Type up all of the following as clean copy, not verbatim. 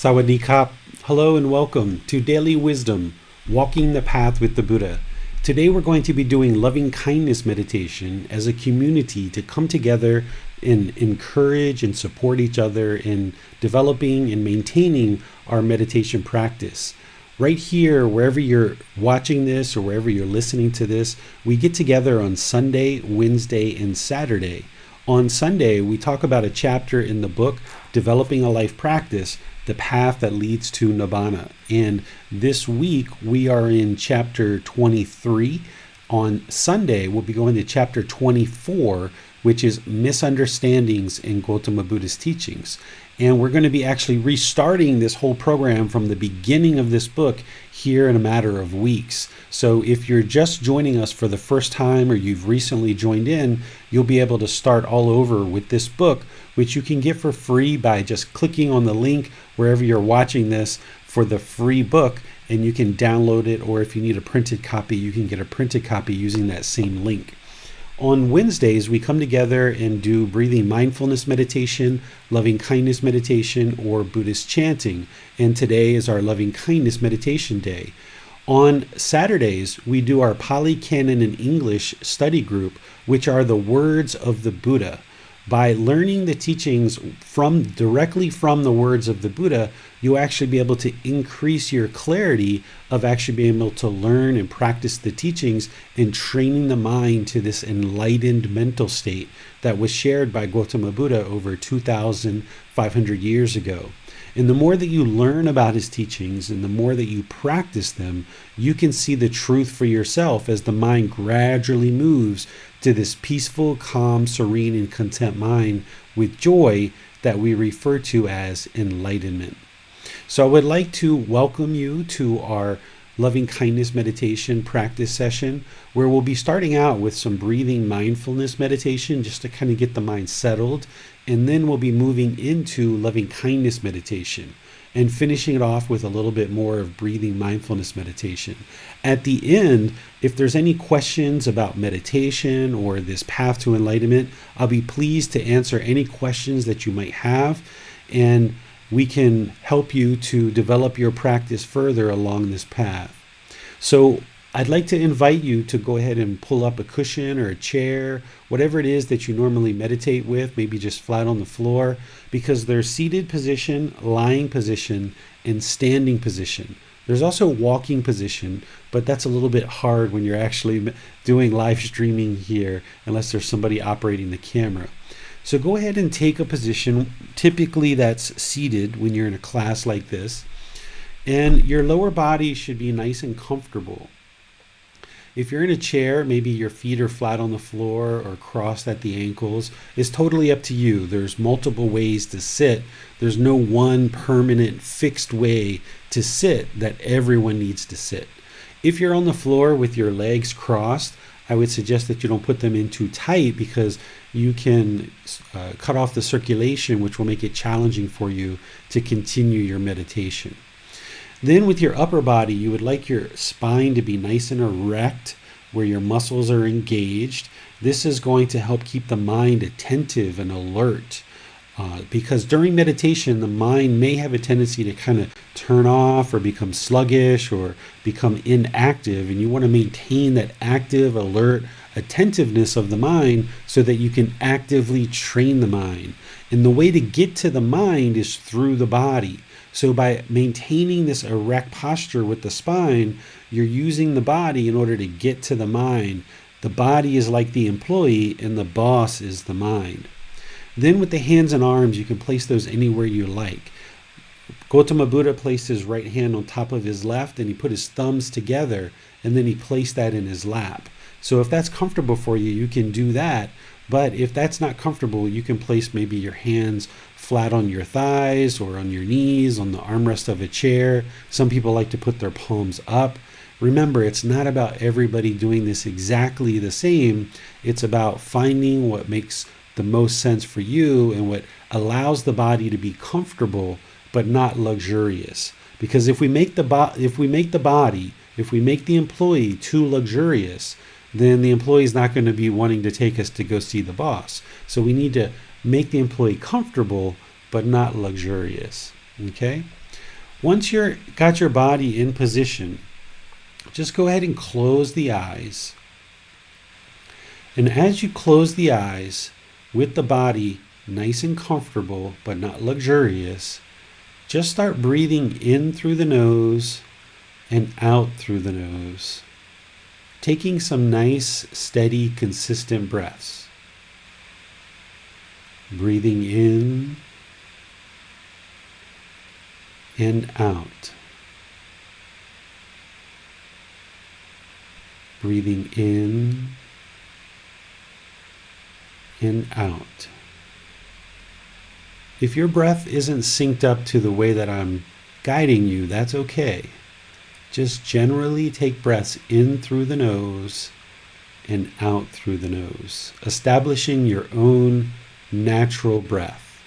Sawadee-kap. Hello and welcome to Daily Wisdom, Walking the Path with the Buddha. Today we're going to be doing loving kindness meditation as a community to come together and encourage and support each other in developing and maintaining our meditation practice. Right here, wherever you're watching this or wherever you're listening to this, we get together on Sunday, Wednesday, and Saturday. On Sunday, we talk about a chapter in the book, Developing a Life Practice, The Path That Leads to Nibbana. And this week, we are in chapter 23. On Sunday, we'll be going to chapter 24, which is Misunderstandings in Gautama Buddha's Teachings. And we're going to be actually restarting this whole program from the beginning of this book here in a matter of weeks. So if you're just joining us for the first time or you've recently joined in, you'll be able to start all over with this book, which you can get for free by just clicking on the link wherever you're watching this for the free book, and you can download it, or if you need a printed copy, you can get a printed copy using that same link. On Wednesdays, we come together and do breathing mindfulness meditation, loving kindness meditation, or Buddhist chanting. And today is our loving kindness meditation day. On Saturdays, we do our Pali Canon and English study group, which are the words of the Buddha. By learning the teachings directly from the words of the Buddha, you'll actually be able to increase your clarity of actually being able to learn and practice the teachings and training the mind to this enlightened mental state that was shared by Gautama Buddha over 2,500 years ago. And the more that you learn about his teachings and the more that you practice them, you can see the truth for yourself as the mind gradually moves to this peaceful, calm, serene, and content mind with joy that we refer to as enlightenment. So I would like to welcome you to our loving kindness meditation practice session, where we'll be starting out with some breathing mindfulness meditation just to kind of get the mind settled. And then we'll be moving into loving kindness meditation and finishing it off with a little bit more of breathing mindfulness meditation. At the end, if there's any questions about meditation or this path to enlightenment, I'll be pleased to answer any questions that you might have, and we can help you to develop your practice further along this path. So I'd like to invite you to go ahead and pull up a cushion or a chair, whatever it is that you normally meditate with, maybe just flat on the floor, because there's seated position, lying position, and standing position. There's also walking position, but that's a little bit hard when you're actually doing live streaming here, unless there's somebody operating the camera. So go ahead and take a position, typically that's seated when you're in a class like this, and your lower body should be nice and comfortable. If you're in a chair, maybe your feet are flat on the floor or crossed at the ankles. It's totally up to you. There's multiple ways to sit. There's no one permanent fixed way to sit that everyone needs to sit. If you're on the floor with your legs crossed, I would suggest that you don't put them in too tight, because you can cut off the circulation, which will make it challenging for you to continue your meditation. Then with your upper body, you would like your spine to be nice and erect where your muscles are engaged. This is going to help keep the mind attentive and alert, because during meditation, the mind may have a tendency to kind of turn off or become sluggish or become inactive, and you want to maintain that active, alert, attentiveness of the mind so that you can actively train the mind. And the way to get to the mind is through the body. So by maintaining this erect posture with the spine, you're using the body in order to get to the mind. The body is like the employee and the boss is the mind. Then with the hands and arms, you can place those anywhere you like. Gautama Buddha placed his right hand on top of his left, and he put his thumbs together, and then he placed that in his lap. So if that's comfortable for you, you can do that. But if that's not comfortable, you can place maybe your hands flat on your thighs or on your knees, on the armrest of a chair. Some people like to put their palms up. Remember, it's not about everybody doing this exactly the same. It's about finding what makes the most sense for you and what allows the body to be comfortable but not luxurious. Because if we make the employee too luxurious, then the employee is not going to be wanting to take us to go see the boss. So we need to make the employee comfortable but not luxurious. Okay? Once you're got your body in position, just go ahead and close the eyes. And as you close the eyes, with the body nice and comfortable but not luxurious, just start breathing in through the nose and out through the nose, taking some nice, steady, consistent breaths. Breathing in and out. Breathing in and out. If your breath isn't synced up to the way that I'm guiding you, that's okay. Just generally take breaths in through the nose and out through the nose, establishing your own natural breath.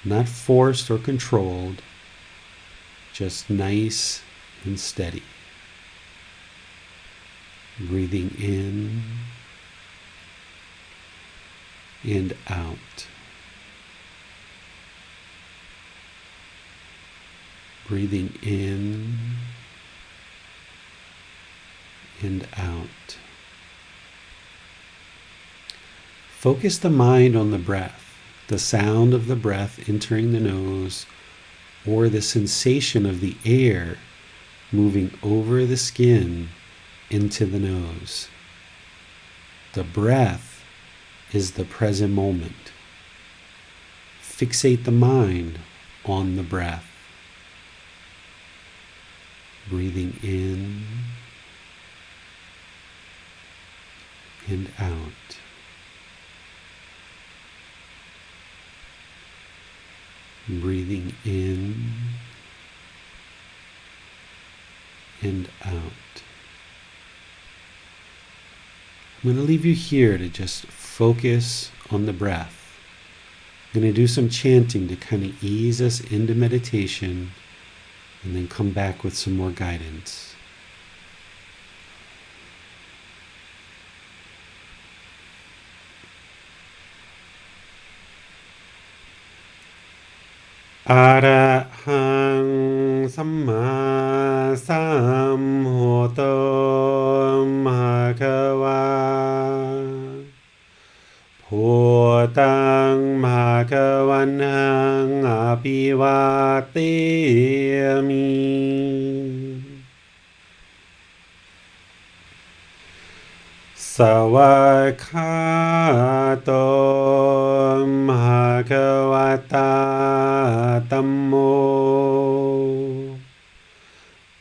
Not forced or controlled, just nice and steady. Breathing in and out. Breathing in and out. Focus the mind on the breath, the sound of the breath entering the nose, or the sensation of the air moving over the skin into the nose. The breath is the present moment. Fixate the mind on the breath. Breathing in and out. Breathing in and out. I'm going to leave you here to just focus on the breath. I'm going to do some chanting to kind of ease us into meditation and then come back with some more guidance. Arahang Samma Sambuddho Bhagava Bhutang Bhagavanang Abhivateyami Savakhato Bhagavata Dhammo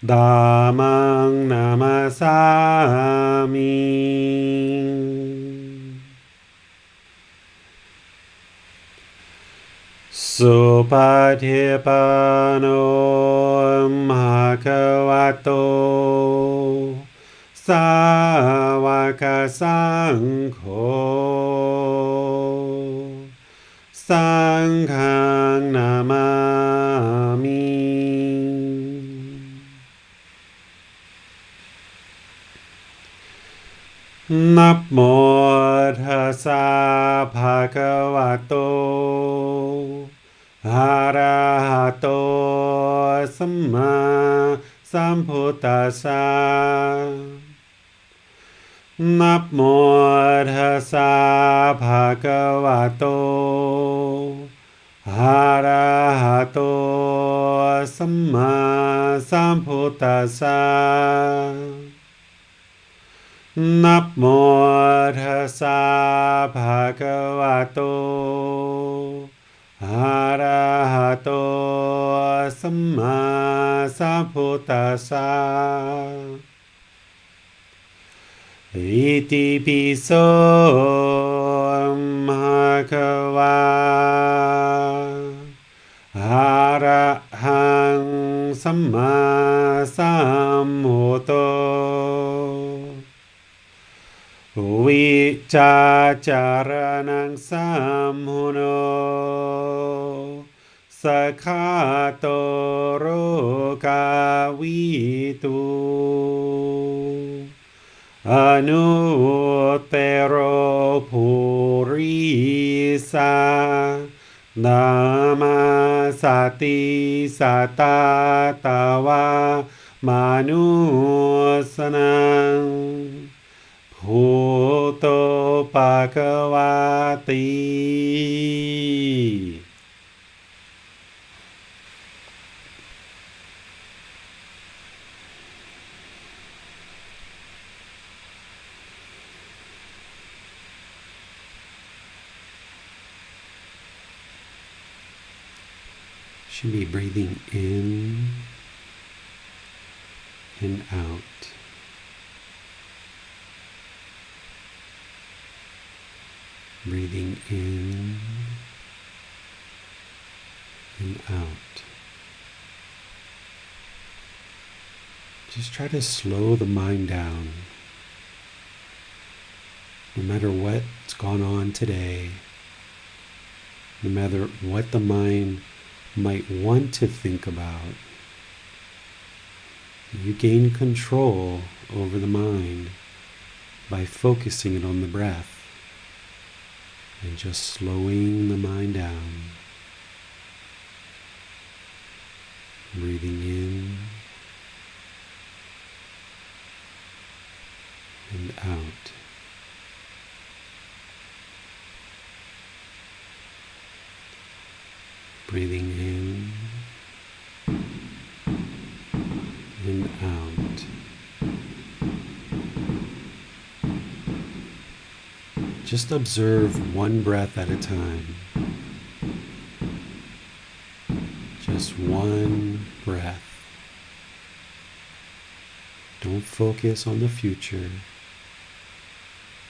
Dhammang Namasami Supatipano Bhagavato Sāvaka Saṅkho Saṅghang Namami Namo Tassa Bhagavato Arahato Samma Sambuddhassa Namo Tassa Bhagavato Arahato Samma Sambuddhassa Namo Tassa Bhagavato Arahato Samma Sambuddhassa Iti piso bhagava arahang samma sambuddho vicacaranang samhuno sakhato rokavitu Anuttero purisa dhamma สติสัตตาตาวามานุสนังภูโตภควาติ Should be breathing in and out. Breathing in and out. Just try to slow the mind down. No matter what's gone on today, no matter what the mind might want to think about, you gain control over the mind by focusing it on the breath and just slowing the mind down. Breathing in and out. Breathing in and out. Just observe one breath at a time. Just one breath. Don't focus on the future.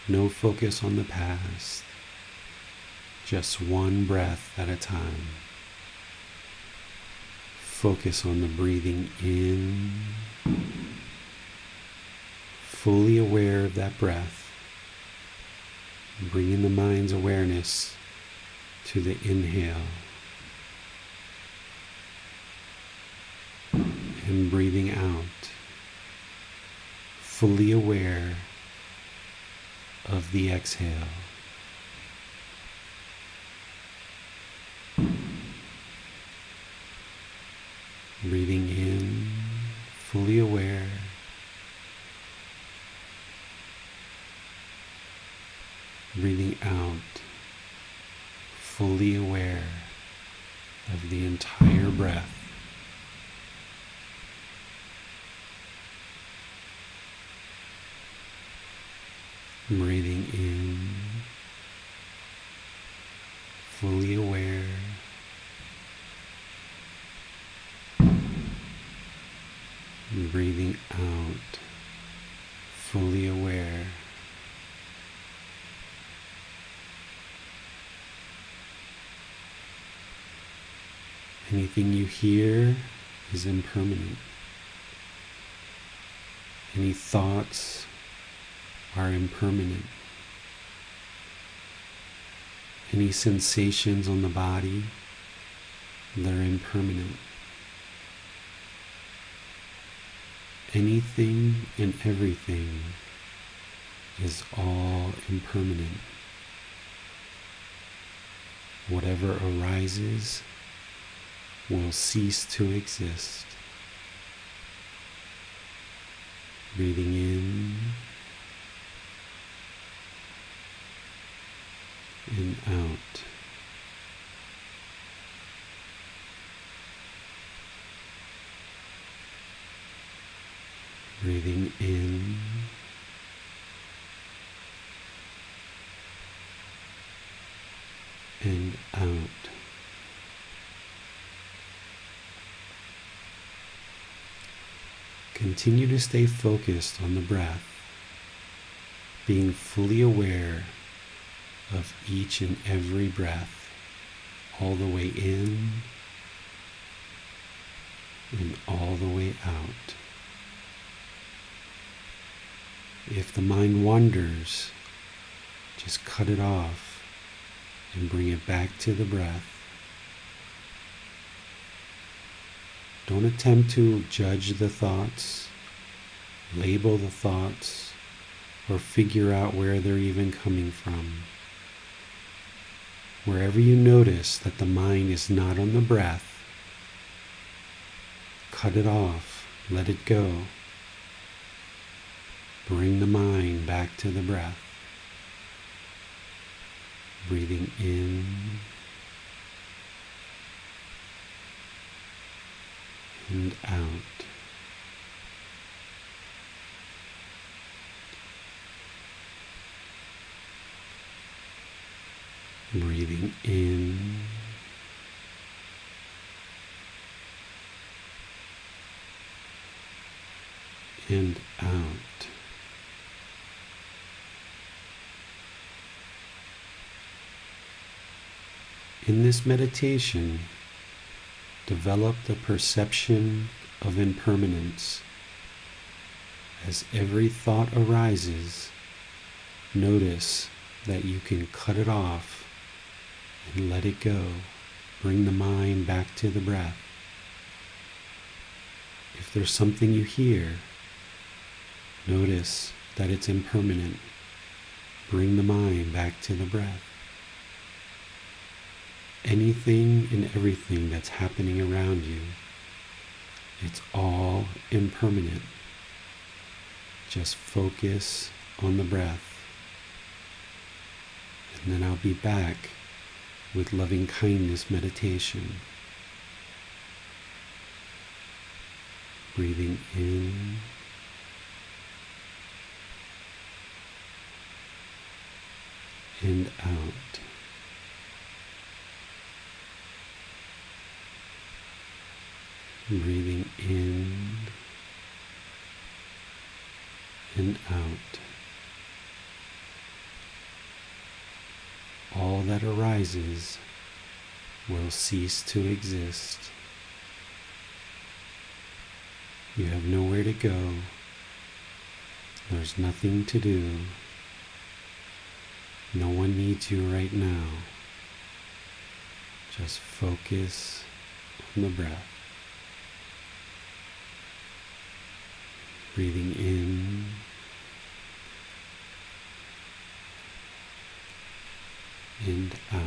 No focus on the past. Just one breath at a time. Focus on the breathing in, fully aware of that breath, bringing the mind's awareness to the inhale, and breathing out, fully aware of the exhale. Breathing in, fully aware. Breathing out, fully aware of the entire breath. Breathing in, fully aware. Breathing out, fully aware. Anything you hear is impermanent. Any thoughts are impermanent. Any sensations on the body, they're impermanent. Anything and everything is all impermanent. Whatever arises will cease to exist. Breathing in and out. Breathing in and out. Continue to stay focused on the breath, being fully aware of each and every breath, all the way in and all the way out. If the mind wanders, just cut it off and bring it back to the breath. Don't attempt to judge the thoughts, label the thoughts, or figure out where they're even coming from. Wherever you notice that the mind is not on the breath, cut it off, let it go. Bring the mind back to the breath. Breathing in and out. Breathing in and out. In this meditation, develop the perception of impermanence. As every thought arises, notice that you can cut it off and let it go. Bring the mind back to the breath. If there's something you hear, notice that it's impermanent. Bring the mind back to the breath. Anything and everything that's happening around you, it's all impermanent. Just focus on the breath. And then I'll be back with loving kindness meditation. Breathing in and out. Breathing in and out. All that arises will cease to exist. You have nowhere to go. There's nothing to do. No one needs you right now. Just focus on the breath. Breathing in and out.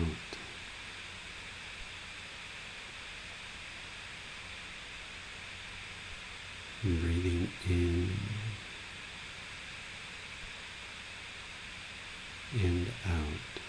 Breathing in and out.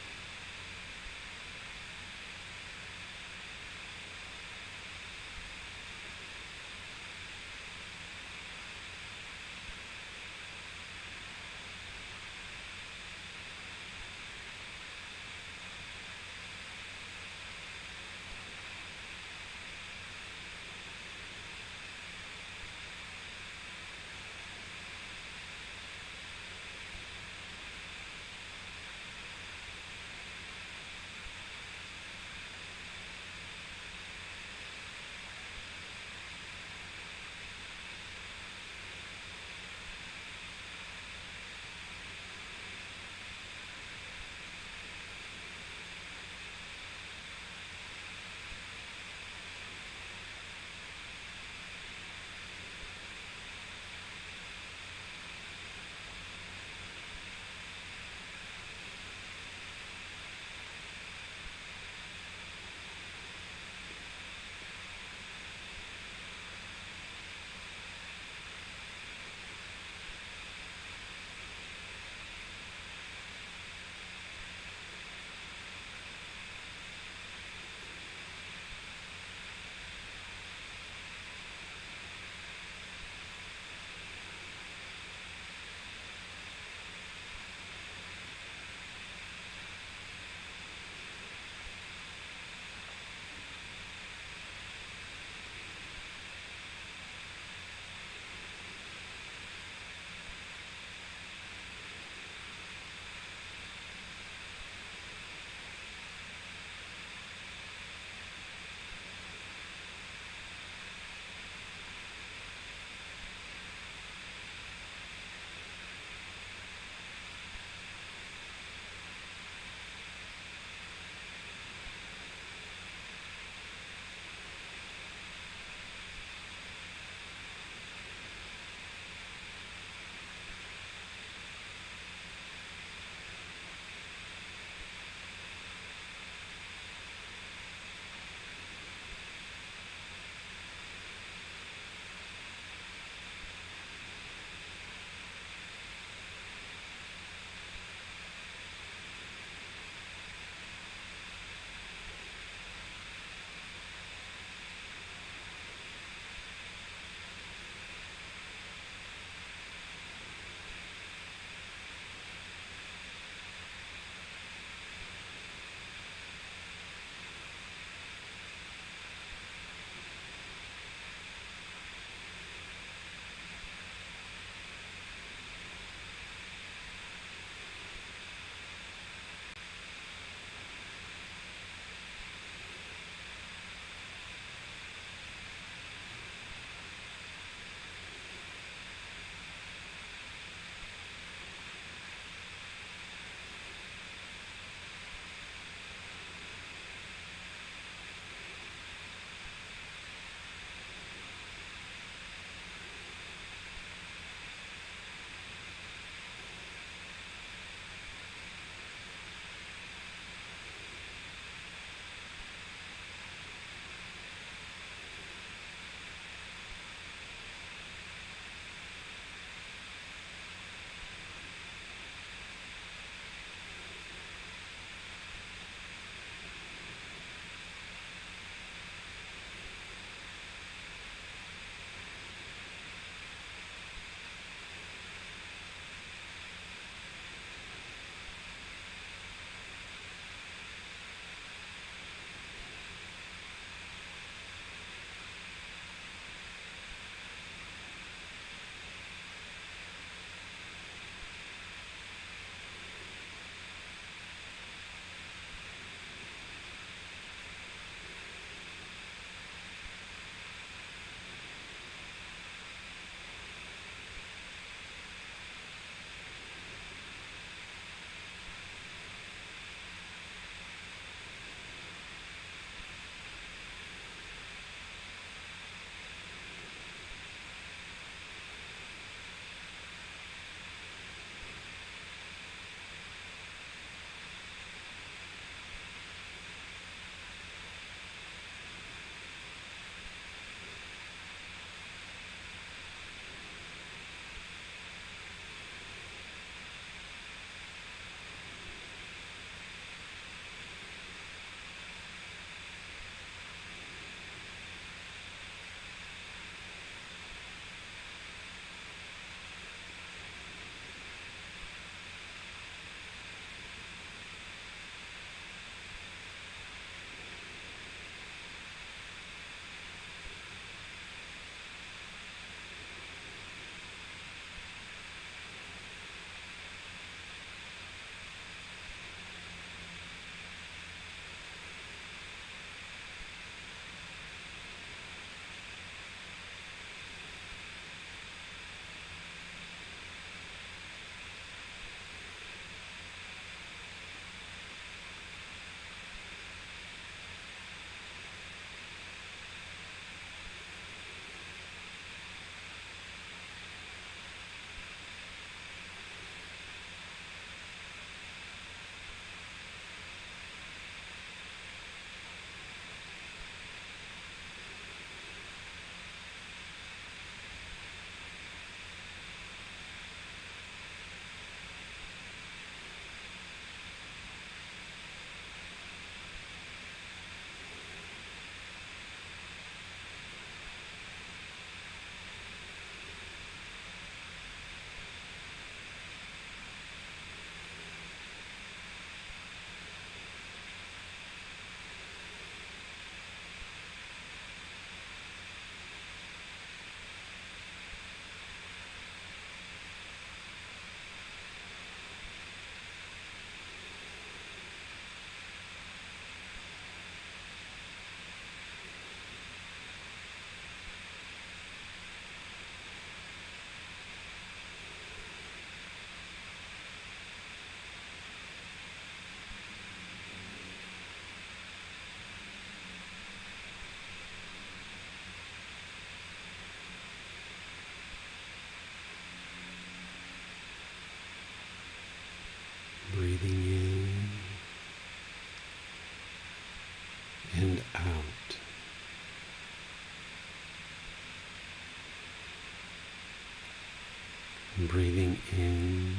Breathing in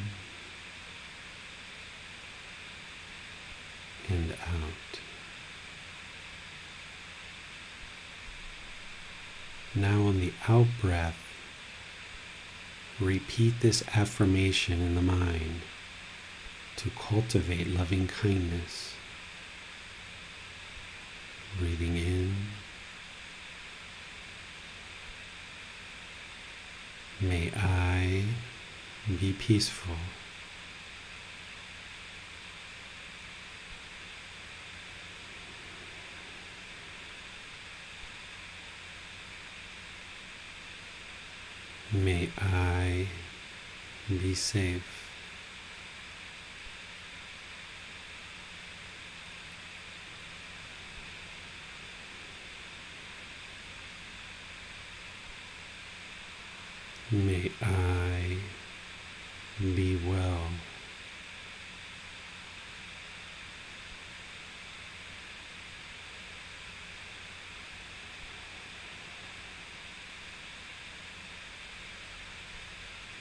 and out. Now on the out breath, repeat this affirmation in the mind to cultivate loving kindness. Breathing in. May I be peaceful. May I be safe. May I be well.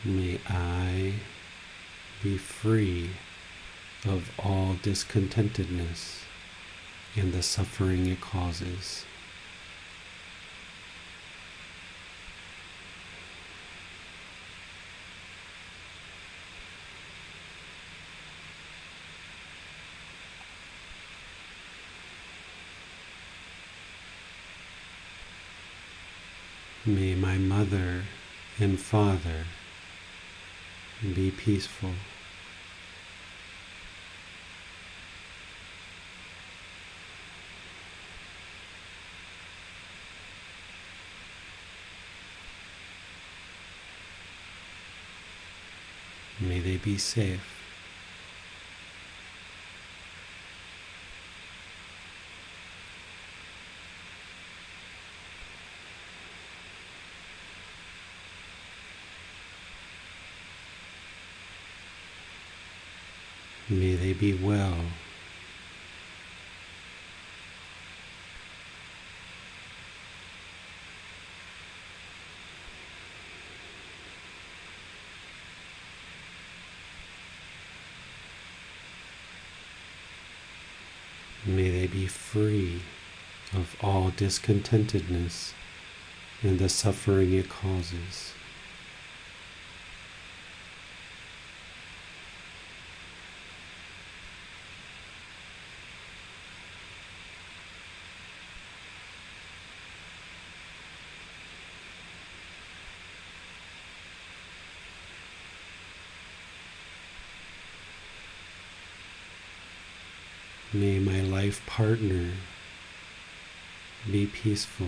May I be free of all discontentedness and the suffering it causes. May my mother and father be peaceful. May they be safe. May they be well. May they be free of all discontentedness and the suffering it causes. May my life partner be peaceful.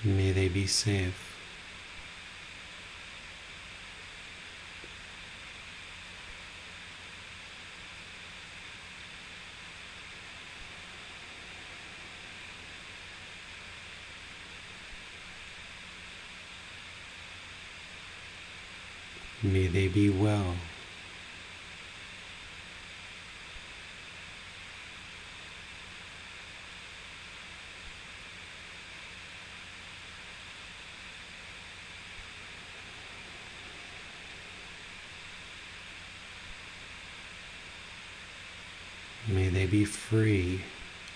May they be safe. May they be well. May they be free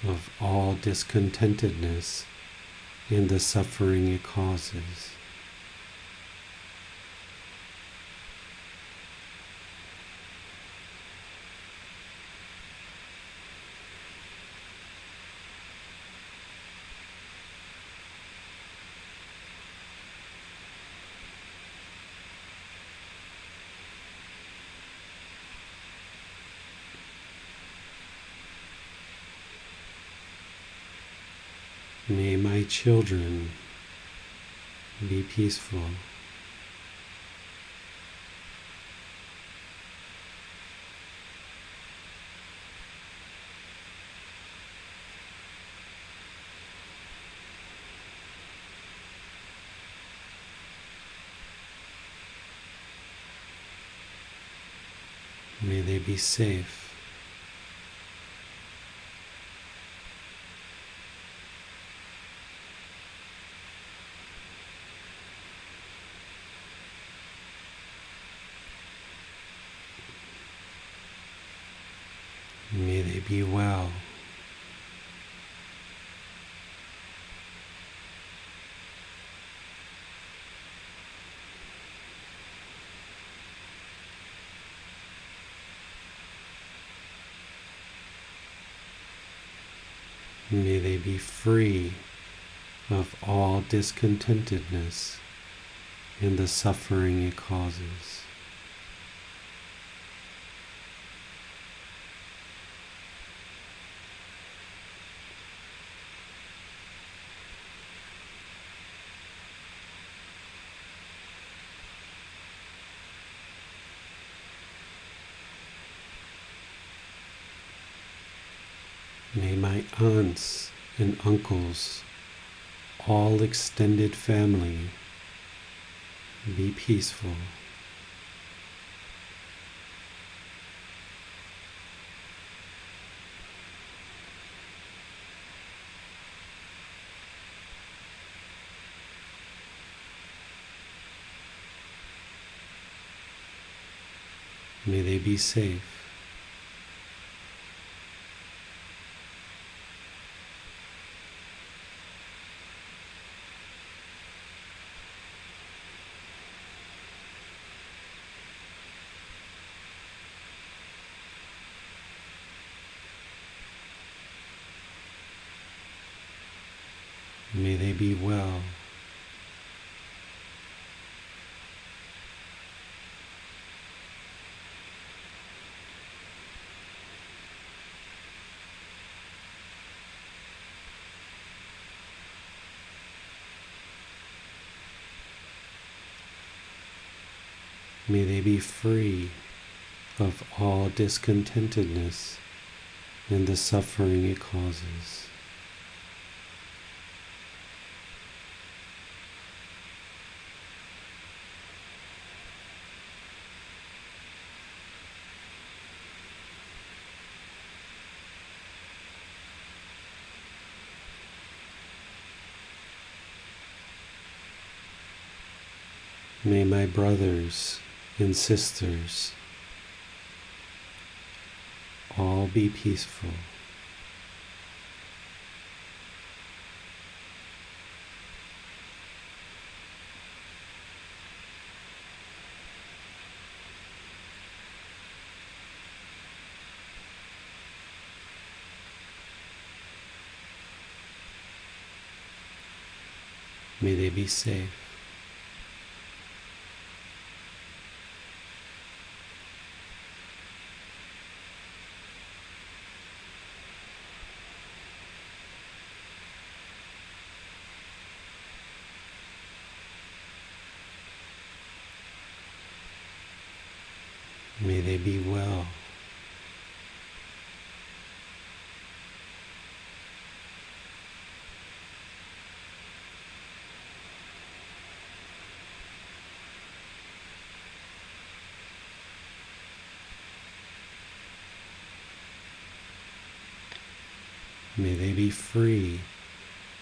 of all discontentedness and the suffering it causes. May my children be peaceful. May they be safe. May they be well. May they be free of all discontentedness and the suffering it causes. May my aunts and uncles, all extended family, be peaceful. May they be safe. May they be well. May they be free of all discontentedness and the suffering it causes. May my brothers and sisters all be peaceful. May they be safe. May they be well. May they be free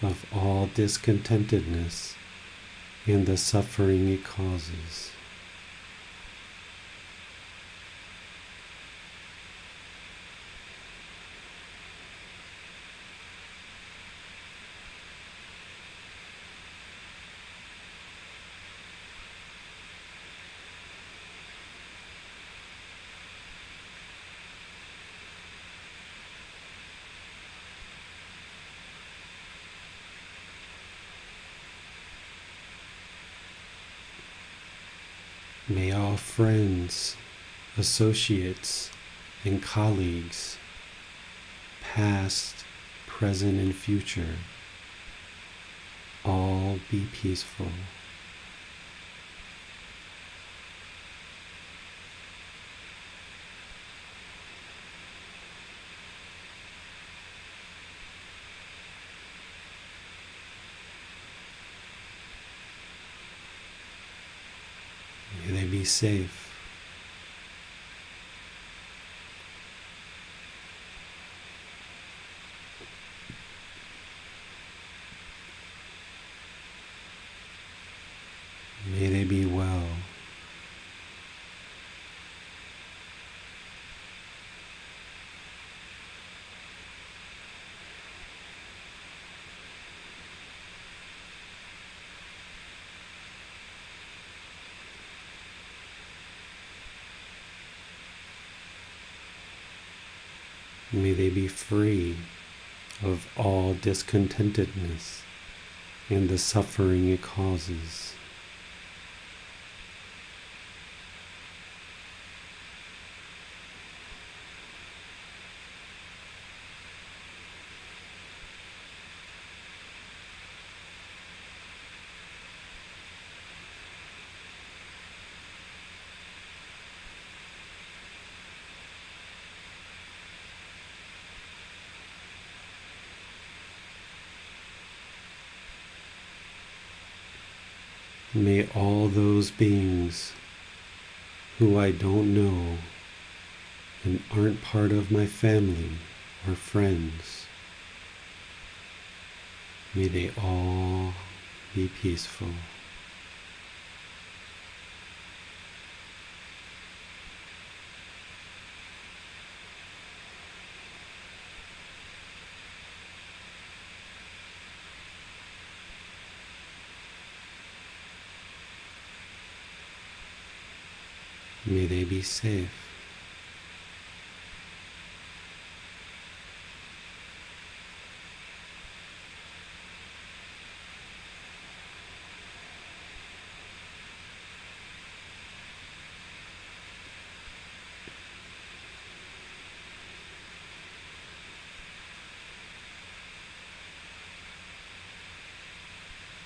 of all discontentedness and the suffering it causes. May all friends, associates, and colleagues, past, present, and future, all be peaceful. May they be safe. May they be well. May they be free of all discontentedness and the suffering it causes. May all those beings who I don't know and aren't part of my family or friends, may they all be peaceful. May they be safe.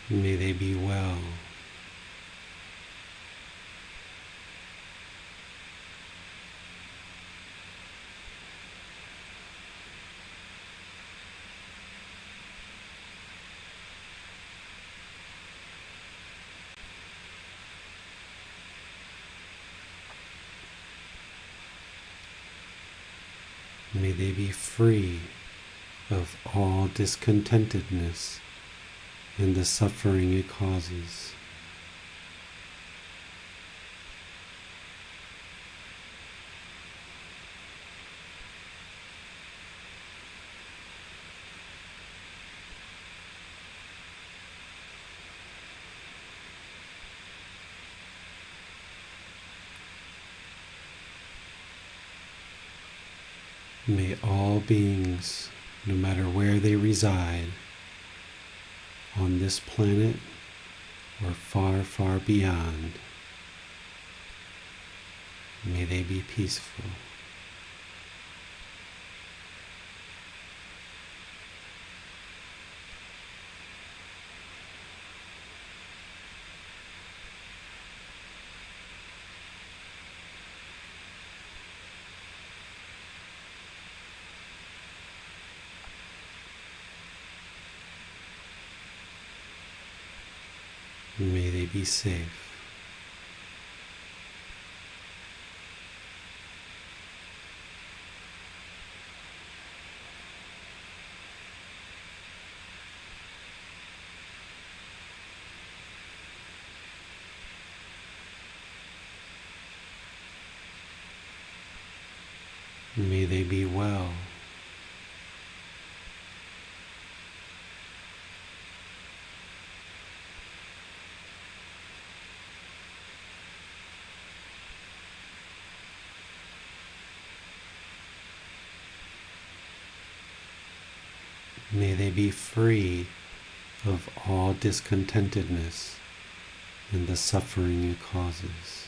May they be well. May they be free of all discontentedness and the suffering it causes. May all beings, no matter where they reside, on this planet or far, far beyond, may they be peaceful. May they be safe. May they be well. May they be free of all discontentedness and the suffering it causes.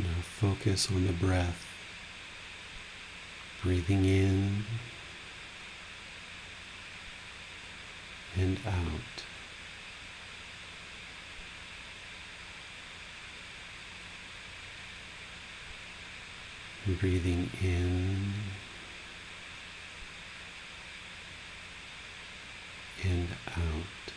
Now focus on the breath, breathing in and out. Breathing in and out.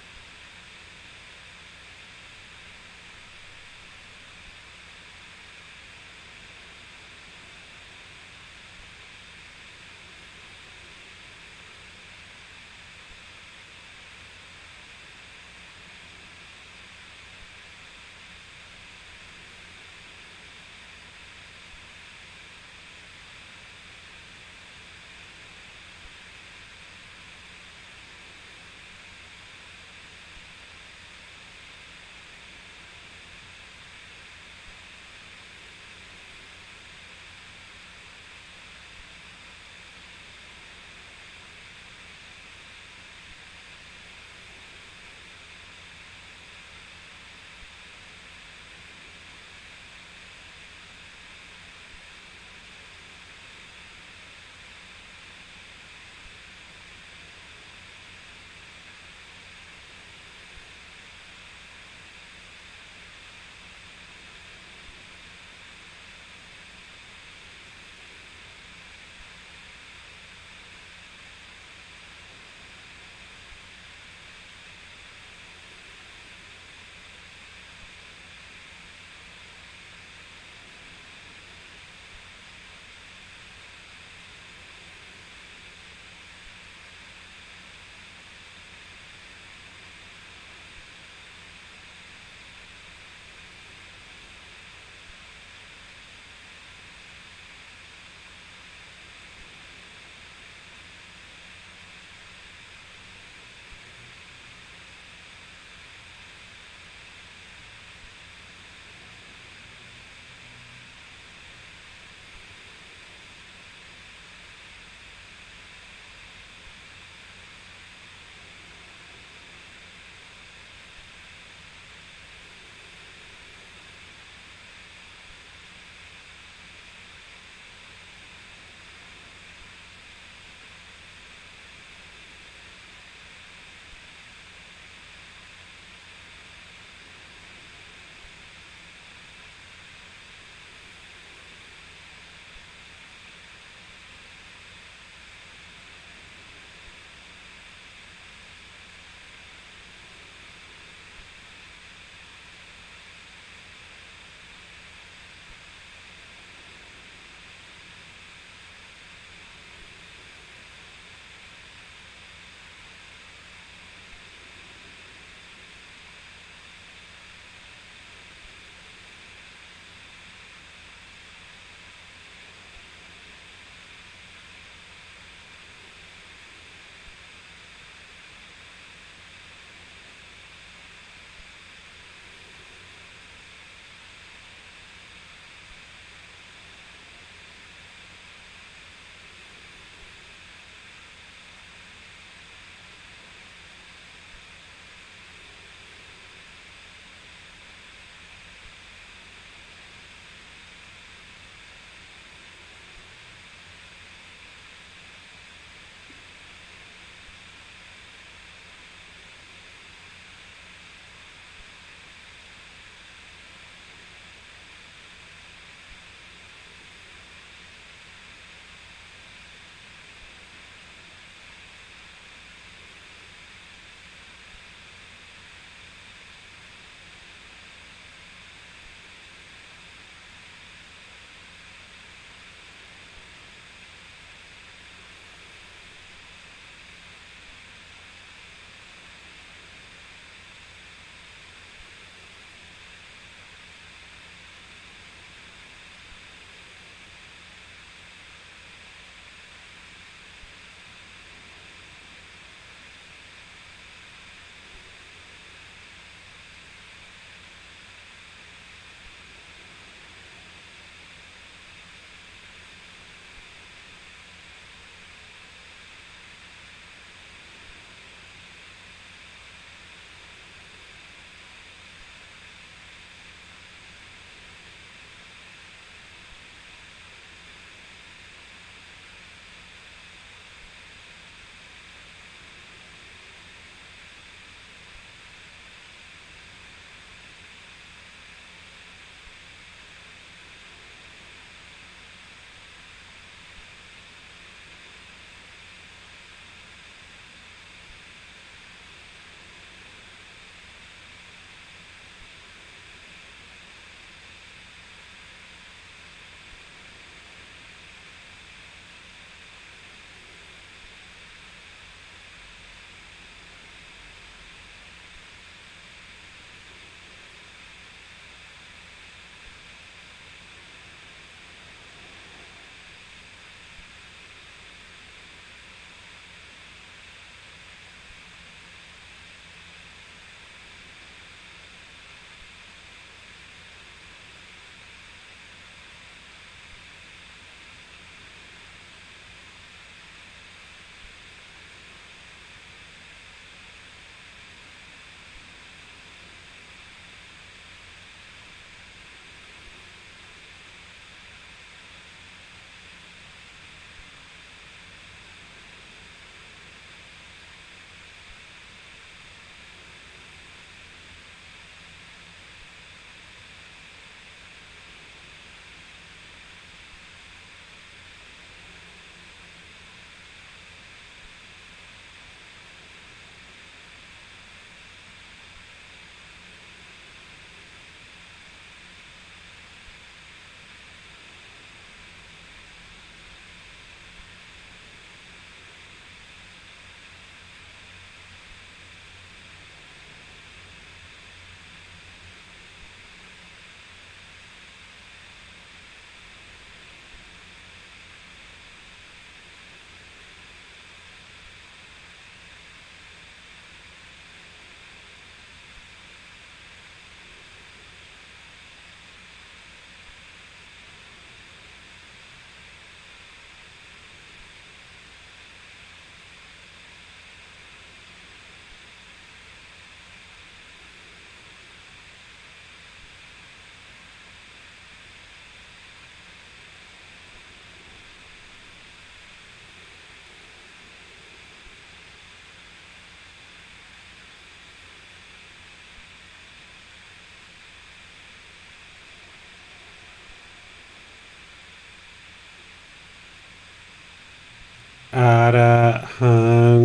อะระหัง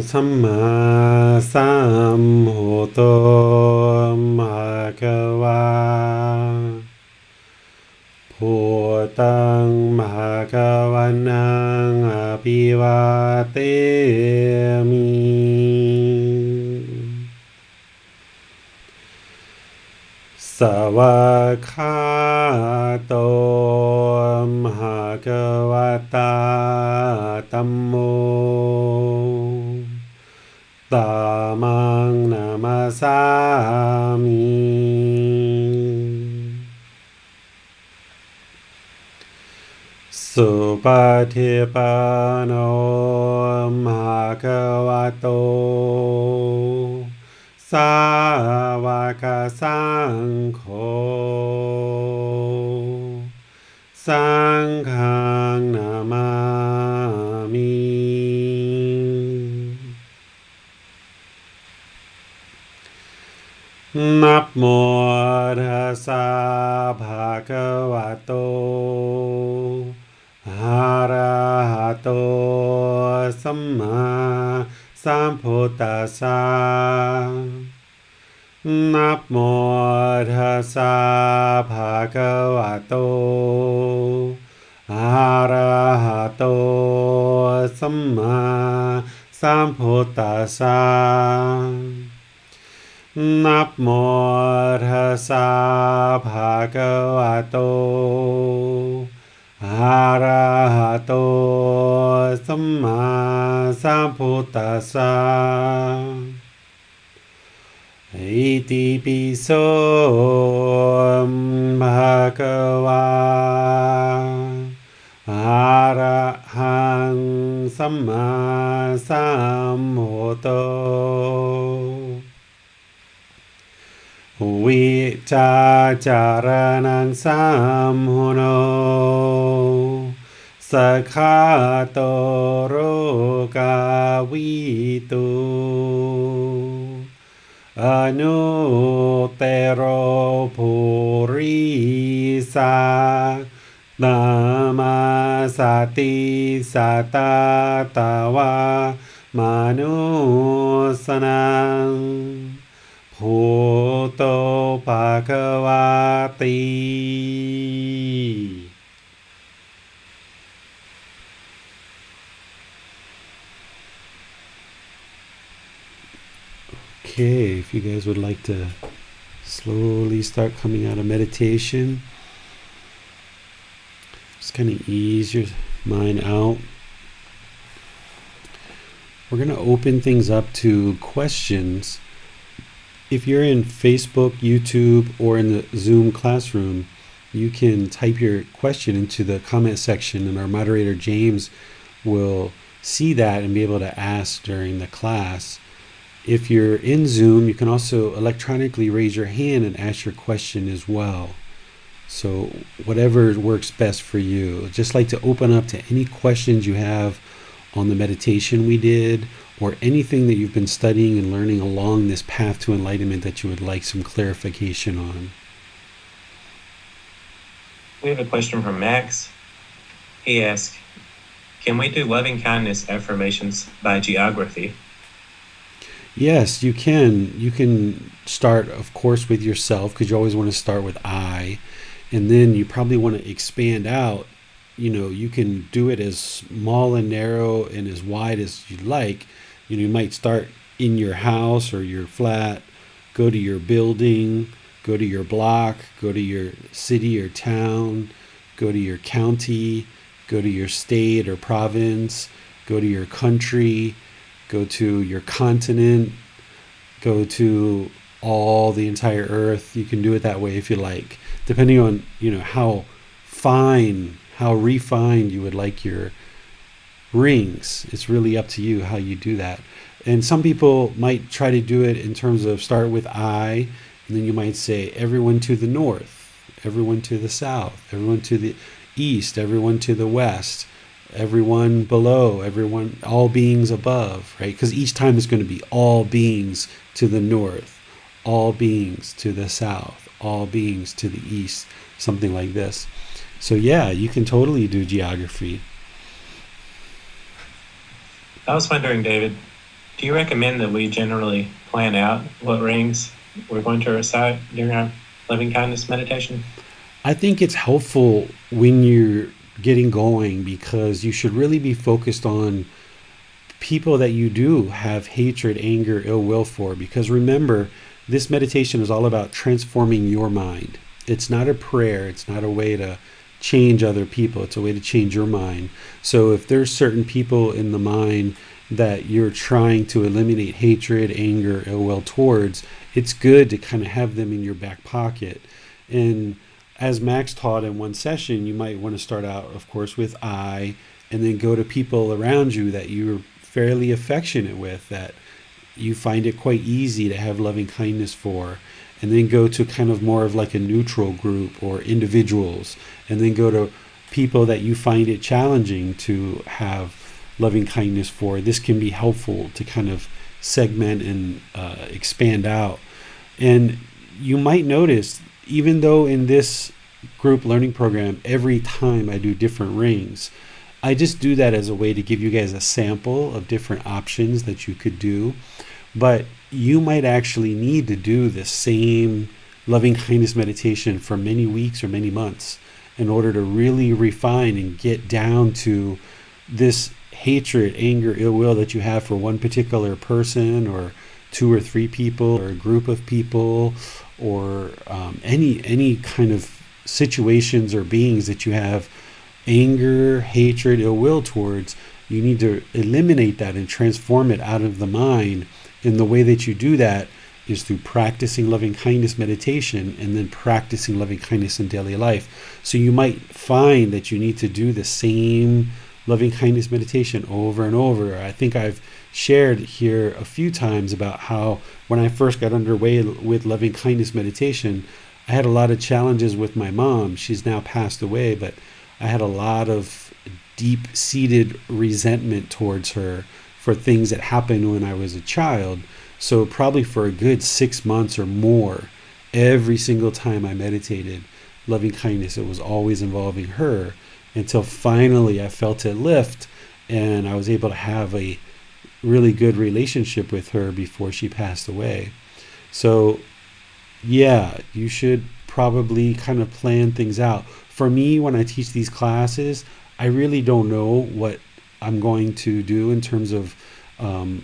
สัมมาสัมพุทโธภะคะวาพุทธังภะคะวันตังอะภิวาเทมิสวากขาโตภะคะวะตาธัมโมตัมมังนามาสามิสุปฏิปันโนภะคะวะโตสาวกสังโฆสังฆังนามามินะโมตัสสะภะคะวะโตอะระหะโตสัมมาสัมพุทธัสสะนะโมตัสสะภะคะวะโตอะระหะโตสัมมาสัมพุทธัสสะนะโมตัสสะภะคะวะโตอะระหะโตสัมมาสัมพุทธัสสะอิติปิโสภะคะวะอะระหังสัมมาสัมพุทโธวิจาจารนังสัมโนสัคขะโตโรกาวิตุอนุเตโรภูริสานามาสติสัตตาตาวามนุสนังพุทโธภควาติ Okay, if you guys would like to slowly start coming out of meditation, just kind of ease your mind out. We're going to open things up to questions. If you're in Facebook, YouTube, or in the Zoom classroom, you can type your question into the comment section, and our moderator, James, will see that and be able to ask during the class. If you're in Zoom, you can also electronically raise your hand and ask your question as well. So whatever works best for you. I'd just like to open up to any questions you have on the meditation we did, or anything that you've been studying and learning along this path to enlightenment that you would like some clarification on. We have a question from Max. He asks, can we do loving kindness affirmations by geography? Yes, you can. You can start, of course, with yourself, because you always want to start with I. And then you probably want to expand out. You can do it as small and narrow and as wide as you like. You might start in your house or your flat, go to your building, go to your block, go to your city or town, go to your county, go to your state or province, go to your country, go to your continent, go to the entire earth. You can do it that way if you like, depending on, how refined you would like your rings. It's really up to you how you do that. And some people might try to do it in terms of start with I, and then you might say everyone to the north, everyone to the south, everyone to the east, everyone to the west, everyone below, everyone, all beings above, right? Because each time it's going to be all beings to the north, all beings to the south, all beings to the east, something like this. So yeah, you can totally do geography. I was wondering, David, do you recommend that we generally plan out what rings we're going to recite during our loving kindness meditation? I think it's helpful when you're getting going because you should really be focused on people that you do have hatred, anger, ill will for. Because remember, this meditation is all about transforming your mind. It's not a prayer, it's not a way to change other people, it's a way to change your mind. So if there's certain people in the mind that you're trying to eliminate hatred, anger, ill will towards, it's good to kind of have them in your back pocket. And as Max taught in one session, you might want to start out, of course, with I, and then go to people around you that you're fairly affectionate with, that you find it quite easy to have loving kindness for, and then go to kind of more of like a neutral group or individuals, and then go to people that you find it challenging to have loving kindness for. This can be helpful to kind of segment and expand out. And you might notice, even though in this group learning program, every time I do different rings, I just do that as a way to give you guys a sample of different options that you could do. But you might actually need to do the same loving kindness meditation for many weeks or many months in order to really refine and get down to this hatred, anger, ill will that you have for one particular person or two or three people or a group of people, or any kind of situations or beings that you have anger, hatred, ill will towards. You need to eliminate that and transform it out of the mind. And the way that you do that is through practicing loving kindness meditation and then practicing loving kindness in daily life. So you might find that you need to do the same loving kindness meditation over and over. I think I've shared here a few times about how when I first got underway with loving kindness meditation, I had a lot of challenges with my mom. She's now passed away, but I had a lot of deep-seated resentment towards her for things that happened when I was a child. So probably for a good 6 months or more, every single time I meditated loving kindness, it was always involving her, until finally I felt it lift and I was able to have a really good relationship with her before she passed away. So yeah, you should probably kind of plan things out. For me, when I teach these classes, I really don't know what I'm going to do in terms of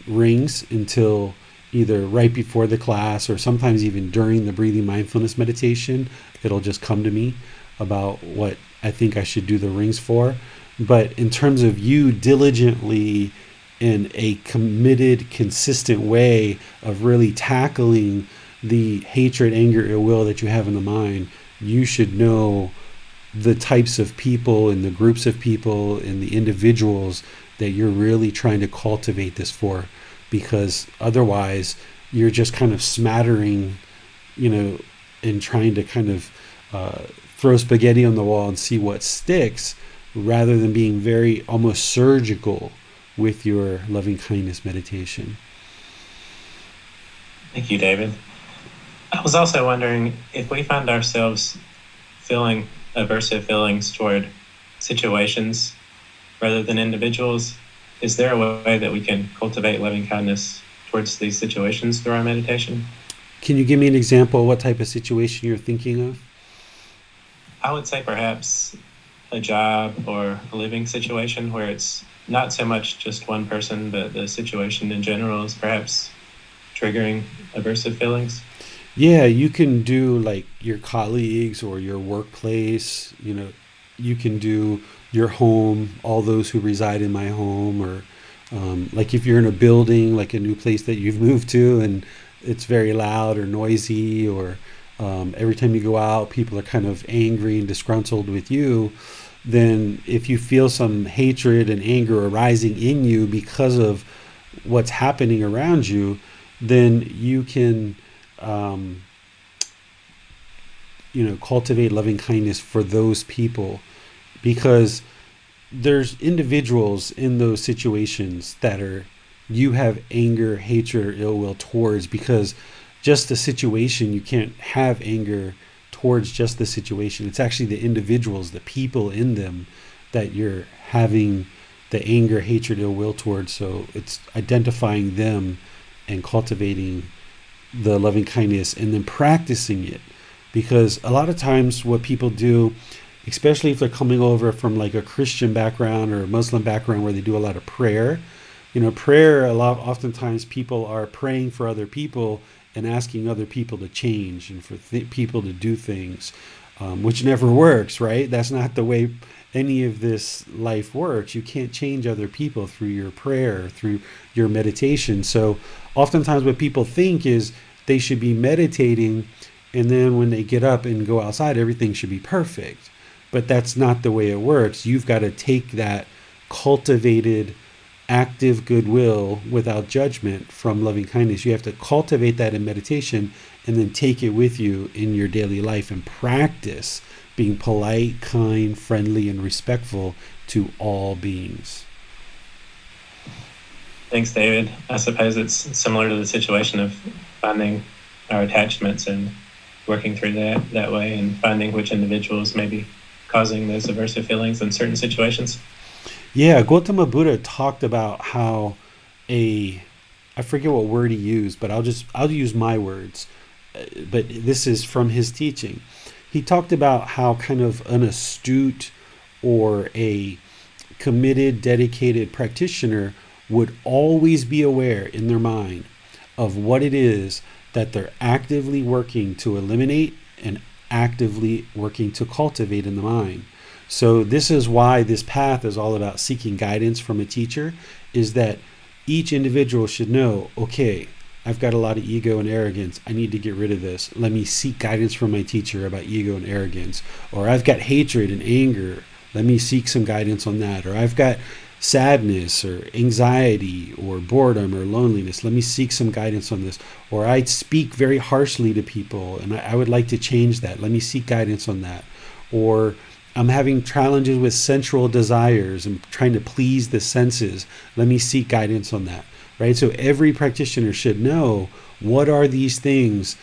rings until either right before the class or sometimes even during the breathing mindfulness meditation. It'll just come to me about what I think I should do the rings for. But in terms of you diligently, in a committed, consistent way of really tackling the hatred, anger, ill will that you have in the mind, you should know the types of people and the groups of people and the individuals that you're really trying to cultivate this for. Because otherwise you're just kind of smattering, and trying to kind of throw spaghetti on the wall and see what sticks, rather than being very almost surgical with your loving kindness meditation. Thank you, David. I was also wondering if we find ourselves feeling aversive feelings toward situations rather than individuals, is there a way that we can cultivate loving kindness towards these situations through our meditation? Can you give me an example of what type of situation you're thinking of? I would say perhaps a job or a living situation where it's not so much just one person, but the situation in general is perhaps triggering aversive feelings. Yeah, you can do like your colleagues or your workplace, you can do your home, all those who reside in my home, or like if you're in a building, like a new place that you've moved to and it's very loud or noisy, or every time you go out, people are kind of angry and disgruntled with you, then if you feel some hatred and anger arising in you because of what's happening around you, then you can cultivate loving kindness for those people, because there's individuals in those situations that you have anger, hatred, or ill will towards, because just the situation, you can't have anger towards just the situation. It's actually the individuals, the people in them, that you're having the anger, hatred, ill will towards. So it's identifying them and cultivating the loving kindness and then practicing it. Because a lot of times what people do, especially if they're coming over from like a Christian background or a Muslim background where they do a lot of prayer, prayer, oftentimes people are praying for other people and asking other people to change and for people to do things, which never works, right? That's not the way any of this life works. You can't change other people through your prayer, through your meditation. So oftentimes what people think is they should be meditating, and then when they get up and go outside, everything should be perfect. But that's not the way it works. You've got to take that cultivated, active goodwill without judgment from loving kindness. You have to cultivate that in meditation and then take it with you in your daily life and practice being polite, kind, friendly, and respectful to all beings. Thanks, David. I suppose it's similar to the situation of finding our attachments and working through that way and finding which individuals may be causing those aversive feelings in certain situations. Yeah, Gautama Buddha talked about how I forget what word he used, but I'll use my words. But this is from his teaching. He talked about how kind of an astute or a committed, dedicated practitioner would always be aware in their mind of what it is that they're actively working to eliminate and actively working to cultivate in the mind. So this is why this path is all about seeking guidance from a teacher, is that each individual should know, okay, I've got a lot of ego and arrogance. I need to get rid of this. Let me seek guidance from my teacher about ego and arrogance. Or I've got hatred and anger. Let me seek some guidance on that. Or I've got sadness or anxiety or boredom or loneliness. Let me seek some guidance on this. Or I speak very harshly to people and I would like to change that. Let me seek guidance on that. Or I'm having challenges with sensual desires and trying to please the senses. Let me seek guidance on that. Right? So every practitioner should know, what are these things?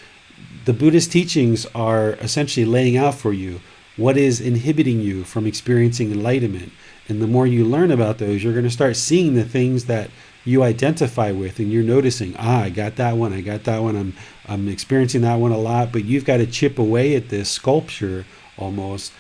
The Buddhist teachings are essentially laying out for you what is inhibiting you from experiencing enlightenment. And the more you learn about those, you're going to start seeing the things that you identify with, and you're noticing, I got that one, I'm experiencing that one a lot. But you've got to chip away at this sculpture almost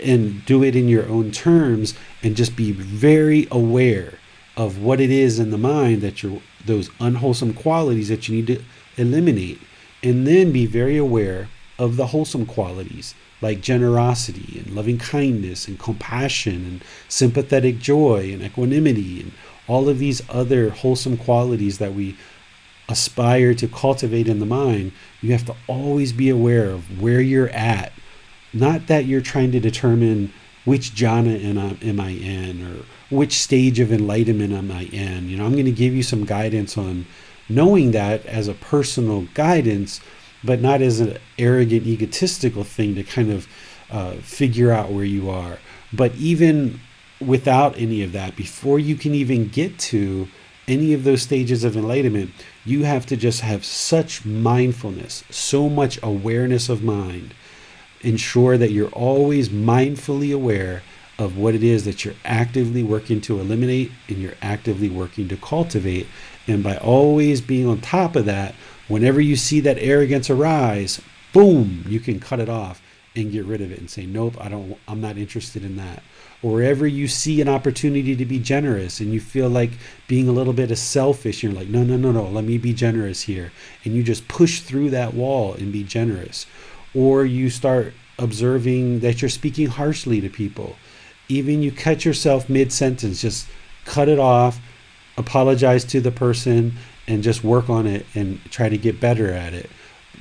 and do it in your own terms and just be very aware of what it is in the mind that those unwholesome qualities that you need to eliminate, and then be very aware of the wholesome qualities like generosity and loving kindness and compassion and sympathetic joy and equanimity and all of these other wholesome qualities that we aspire to cultivate in the mind. You have to always be aware of where you're at, not that you're trying to determine which jhana am I in, or which stage of enlightenment am I in. I'm going to give you some guidance on knowing that as a personal guidance, but not as an arrogant, egotistical thing to kind of figure out where you are. But even without any of that, before you can even get to any of those stages of enlightenment, you have to just have such mindfulness, so much awareness of mind. Ensure that you're always mindfully aware of what it is that you're actively working to eliminate and you're actively working to cultivate. And by always being on top of that, whenever you see that arrogance arise, boom, you can cut it off and get rid of it and say, nope, I'm not interested in that. Or wherever you see an opportunity to be generous and you feel like being a little bit of selfish, you're like, no, let me be generous here. And you just push through that wall and be generous. Or you start observing that you're speaking harshly to people. Even you cut yourself mid-sentence, just cut it off, apologize to the person, and just work on it and try to get better at it.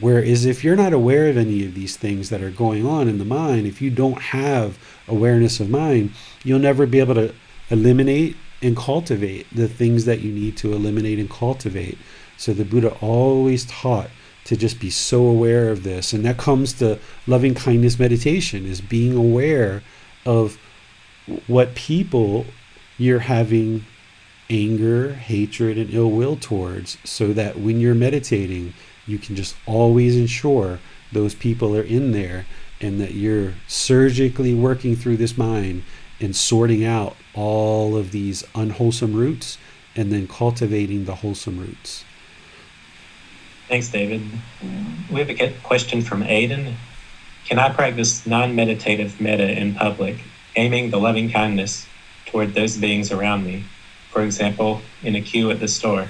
Whereas if you're not aware of any of these things that are going on in the mind, if you don't have awareness of mind, you'll never be able to eliminate and cultivate the things that you need to eliminate and cultivate. So the Buddha always taught to just be so aware of this. And that comes to loving kindness meditation, is being aware of what people you're having anger, hatred, and ill will towards, so that when you're meditating, you can just always ensure those people are in there and that you're surgically working through this mind and sorting out all of these unwholesome roots and then cultivating the wholesome roots. Thanks, David. We have a question from Aiden. Can I practice non-meditative metta in public, aiming the loving kindness toward those beings around me? For example, in a queue at the store.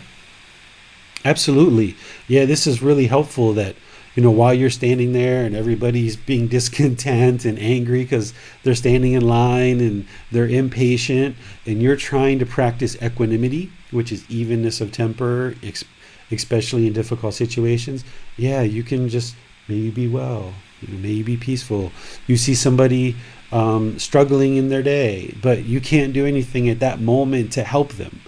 Absolutely. Yeah, this is really helpful that, while you're standing there and everybody's being discontent and angry because they're standing in line and they're impatient, and you're trying to practice equanimity, which is evenness of temper, especially in difficult situations. Yeah, you can just maybe be well, maybe be peaceful. You see somebody struggling in their day, but you can't do anything at that moment to help them.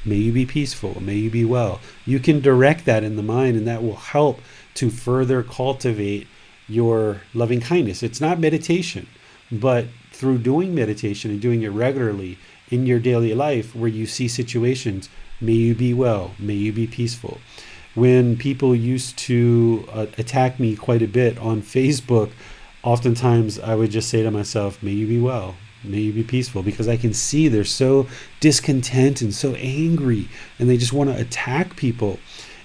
May you be peaceful. May you be well. You can direct that in the mind, and that will help to further cultivate your loving kindness. It's not meditation, but through doing meditation and doing it regularly in your daily life where you see situations, may you be well. May you be peaceful. When people used to attack me quite a bit on Facebook, oftentimes I would just say to myself, may you be well. May you be peaceful, because I can see they're so discontent and so angry and they just want to attack people.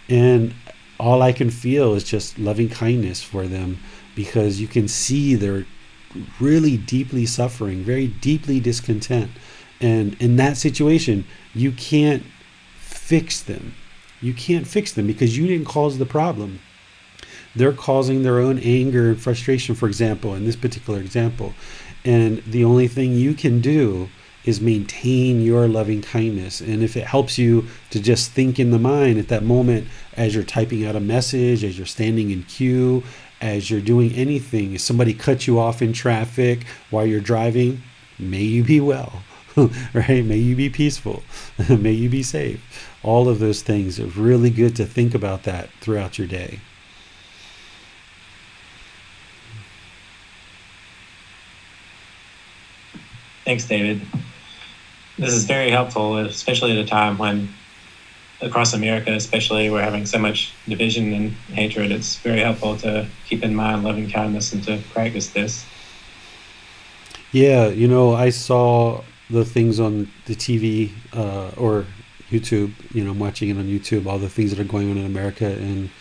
And all I can feel is just loving kindness for them, because you can see they're really deeply suffering, very deeply discontent. And in that situation, you can't fix them. You can't fix them because you didn't cause the problem. They're causing their own anger and frustration, for example, in this particular example. And the only thing you can do is maintain your loving kindness. And if it helps you to just think in the mind at that moment, as you're typing out a message, as you're standing in queue, as you're doing anything, if somebody cuts you off in traffic while you're driving, may you be well, right? May you be peaceful. May you be safe. All of those things are really good to think about that throughout your day. Thanks, David. This is very helpful, especially at a time when across America, especially, we're having so much division and hatred. It's very helpful to keep in mind loving kindness and to practice this. Yeah, I saw the things on the TV or YouTube, I'm watching it on YouTube, all the things that are going on in America, and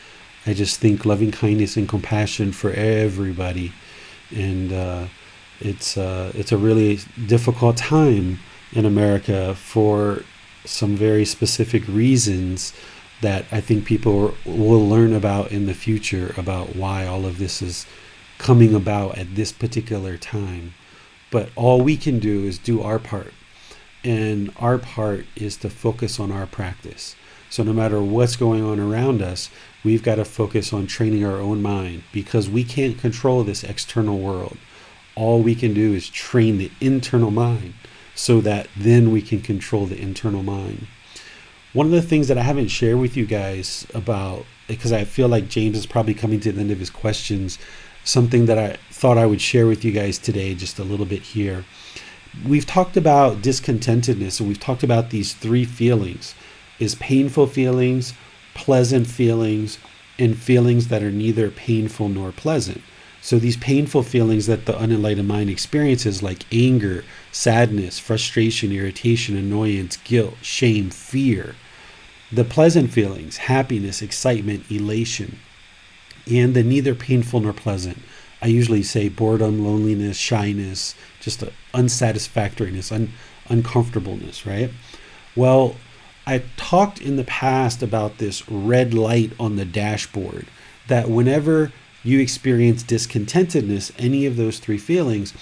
I just think loving kindness and compassion for everybody. And it's a really difficult time in America for some very specific reasons that I think people will learn about in the future, about why all of this is coming about at this particular time. But all we can do is do our part. And our part is to focus on our practice. So no matter what's going on around us, we've got to focus on training our own mind, because we can't control this external world. All we can do is train the internal mind so that then we can control the internal mind. One of the things that I haven't shared with you guys about, because I feel like James is probably coming to the end of his questions, something that I thought I would share with you guys today, just a little bit here. We've talked about discontentedness, and we've talked about these three feelings, is painful feelings, pleasant feelings, and feelings that are neither painful nor pleasant. So these painful feelings that the unenlightened mind experiences, like anger, sadness, frustration, irritation, annoyance, guilt, shame, fear. The pleasant feelings, happiness, excitement, elation. And the neither painful nor pleasant, I usually say boredom, loneliness, shyness, just unsatisfactoriness, uncomfortableness, right? Well, I talked in the past about this red light on the dashboard, that whenever you experience discontentedness, any of those three feelings,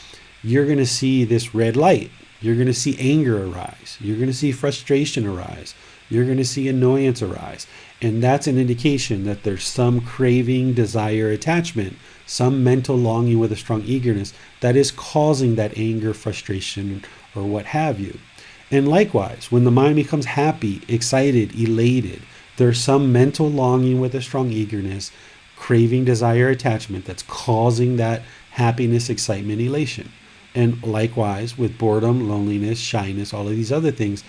you're going to see this red light. You're going to see anger arise. You're going to see frustration arise. You're going to see annoyance arise. And that's an indication that there's some craving, desire, attachment, some mental longing with a strong eagerness that is causing that anger, frustration, or what have you. And likewise, when the mind becomes happy, excited, elated, there's some mental longing with a strong eagerness, craving, desire, attachment that's causing that happiness, excitement, elation. And likewise, with boredom, loneliness, shyness, all of these other things,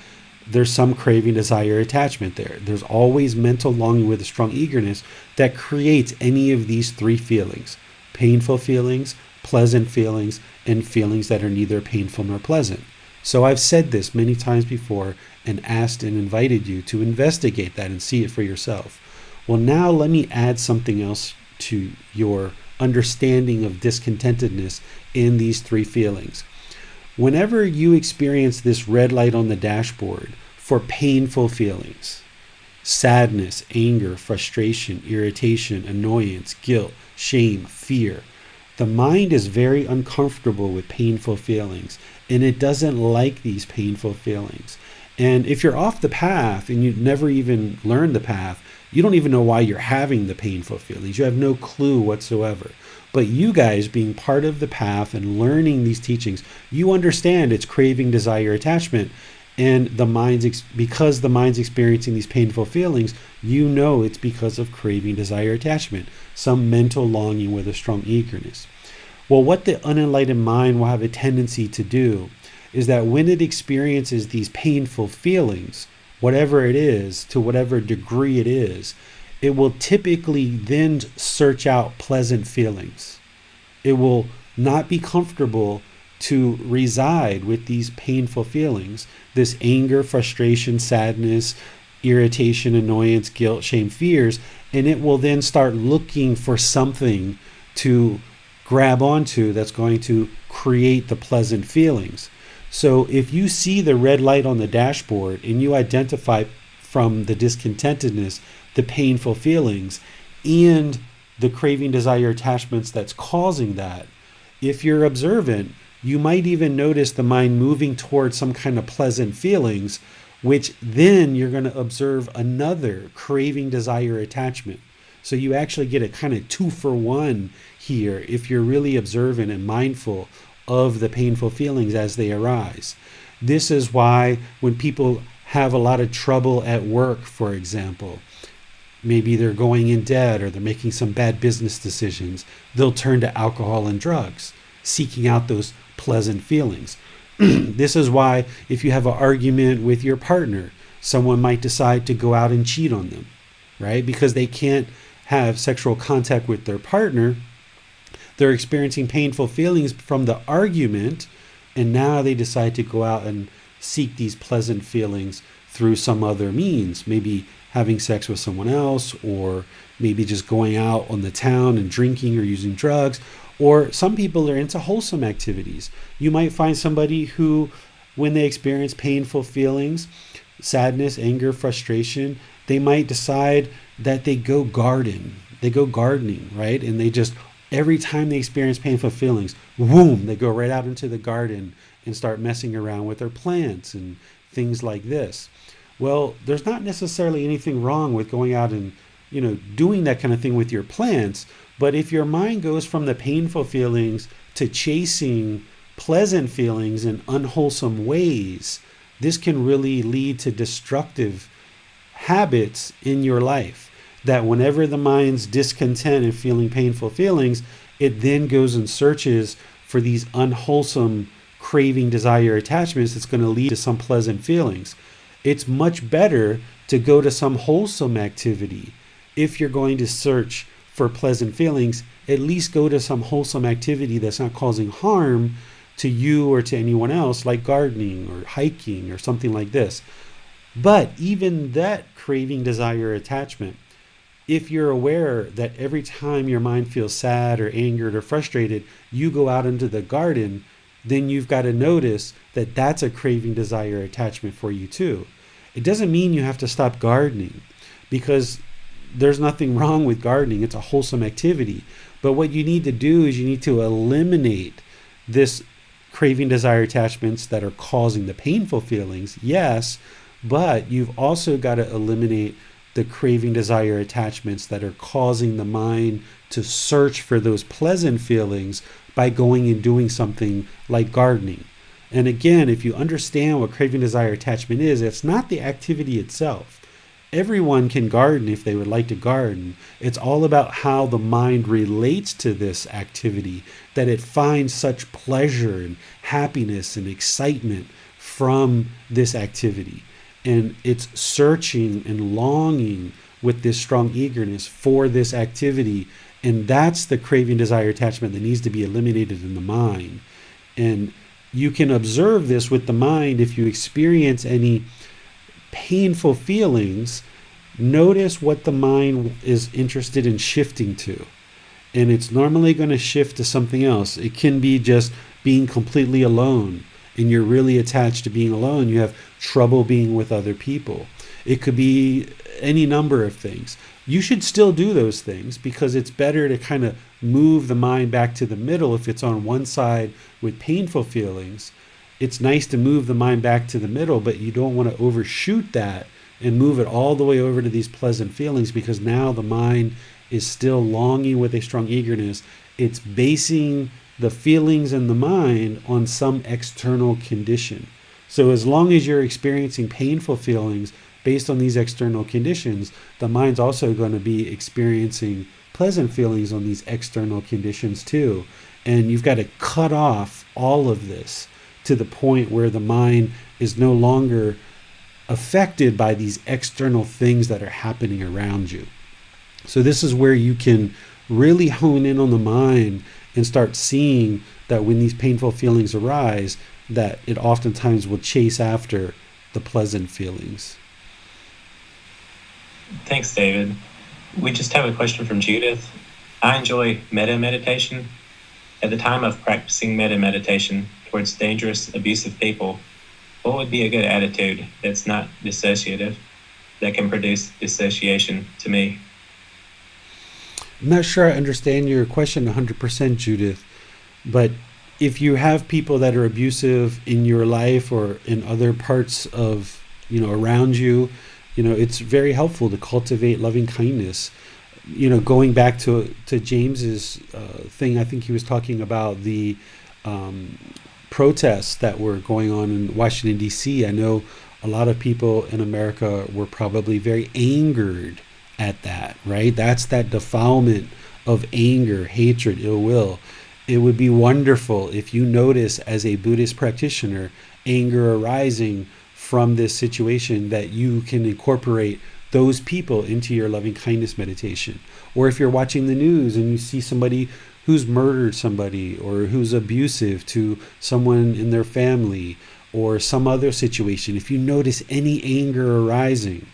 there's some craving, desire, attachment there. There's always mental longing with a strong eagerness that creates any of these three feelings: painful feelings, pleasant feelings and feelings that are neither painful nor pleasant. So I've said this many times before and asked and invited you to investigate that and see it for yourself. Well, now let me add something else to your understanding of discontentedness in these three feelings. Whenever you experience this red light on the dashboard for painful feelings, sadness, anger, frustration, irritation, annoyance, guilt, shame, fear, the mind is very uncomfortable with painful feelings, and it doesn't like these painful feelings. And if you're off the path and you've never even learned the path, you don't even know why you're having the painful feelings. You have no clue whatsoever. But you guys being part of the path and learning these teachings, you understand it's craving, desire, attachment. And because the mind's experiencing these painful feelings, you know it's because of craving, desire, attachment, some mental longing with a strong eagerness. Well, what the unenlightened mind will have a tendency to do is that when it experiences these painful feelings, whatever it is, to whatever degree it is, it will typically then search out pleasant feelings. It will not be comfortable to reside with these painful feelings, this anger, frustration, sadness, irritation, annoyance, guilt, shame, fears, and it will then start looking for something to grab onto that's going to create the pleasant feelings. So if you see the red light on the dashboard and you identify from the discontentedness, the painful feelings, and the craving, desire, attachments that's causing that, if you're observant, you might even notice the mind moving towards some kind of pleasant feelings, which then you're going to observe another craving, desire, attachment. So you actually get a kind of 2-for-1 here if you're really observant and mindful of the painful feelings as they arise. This is why when people have a lot of trouble at work, for example, maybe they're going in debt or they're making some bad business decisions, they'll turn to alcohol and drugs, seeking out those pleasant feelings. This is why if you have an argument with your partner, someone might decide to go out and cheat on them, right? Because they can't have sexual contact with their partner. They're experiencing painful feelings from the argument, and now they decide to go out and seek these pleasant feelings through some other means, maybe having sex with someone else, or maybe just going out on the town and drinking or using drugs. Or some people are into wholesome activities. You might find somebody who, when they experience painful feelings, sadness, anger, frustration, they might decide that they go gardening, right? And they just, every time they experience painful feelings, boom, they go right out into the garden and start messing around with their plants and things like this. Well, there's not necessarily anything wrong with going out and, doing that kind of thing with your plants. But if your mind goes from the painful feelings to chasing pleasant feelings in unwholesome ways, this can really lead to destructive habits in your life. That whenever the mind's discontent and feeling painful feelings, it then goes and searches for these unwholesome craving, desire, attachments that's going to lead to some pleasant feelings. It's much better to go to some wholesome activity. If you're going to search for pleasant feelings, at least go to some wholesome activity that's not causing harm to you or to anyone else, like gardening or hiking or something like this. But even that craving, desire, attachment, if you're aware that every time your mind feels sad or angered or frustrated, you go out into the garden, then you've got to notice that that's a craving, desire, attachment for you too. It doesn't mean you have to stop gardening, because there's nothing wrong with gardening. It's a wholesome activity. But what you need to do is you need to eliminate this craving, desire, attachments that are causing the painful feelings, yes, but you've also got to eliminate the craving, desire, attachments that are causing the mind to search for those pleasant feelings by going and doing something like gardening. And again, if you understand what craving, desire, attachment is, it's not the activity itself. Everyone can garden if they would like to garden. It's all about how the mind relates to this activity, that it finds such pleasure and happiness and excitement from this activity. And it's searching and longing with this strong eagerness for this activity. And that's the craving, desire, attachment that needs to be eliminated in the mind. And you can observe this with the mind. If you experience any painful feelings, notice what the mind is interested in shifting to. And it's normally going to shift to something else. It can be just being completely alone, and you're really attached to being alone. You have trouble being with other people. It could be any number of things. You should still do those things, because it's better to kind of move the mind back to the middle. If it's on one side with painful feelings, it's nice to move the mind back to the middle, but you don't want to overshoot that and move it all the way over to these pleasant feelings, because now the mind is still longing with a strong eagerness. It's basing the feelings in the mind on some external condition. So as long as you're experiencing painful feelings based on these external conditions, the mind's also going to be experiencing pleasant feelings on these external conditions too. And you've got to cut off all of this to the point where the mind is no longer affected by these external things that are happening around you. So this is where you can really hone in on the mind and start seeing that when these painful feelings arise, that it oftentimes will chase after the pleasant feelings. Thanks, David. We just have a question from Judith. I enjoy metta meditation. At the time of practicing metta meditation towards dangerous, abusive people, what would be a good attitude that's not dissociative, that can produce dissociation to me? I'm not sure I understand your question 100%, Judith, but if you have people that are abusive in your life or in other parts of, around you, it's very helpful to cultivate loving kindness. Going back to James's thing, I think he was talking about the protests that were going on in Washington, D.C. I know a lot of people in America were probably very angered at that, right? That's that defilement of anger, hatred, ill will. It would be wonderful if you notice, as a Buddhist practitioner, anger arising from this situation, that you can incorporate those people into your loving kindness meditation. Or if you're watching the news and you see somebody who's murdered somebody or who's abusive to someone in their family or some other situation, if you notice any anger arising,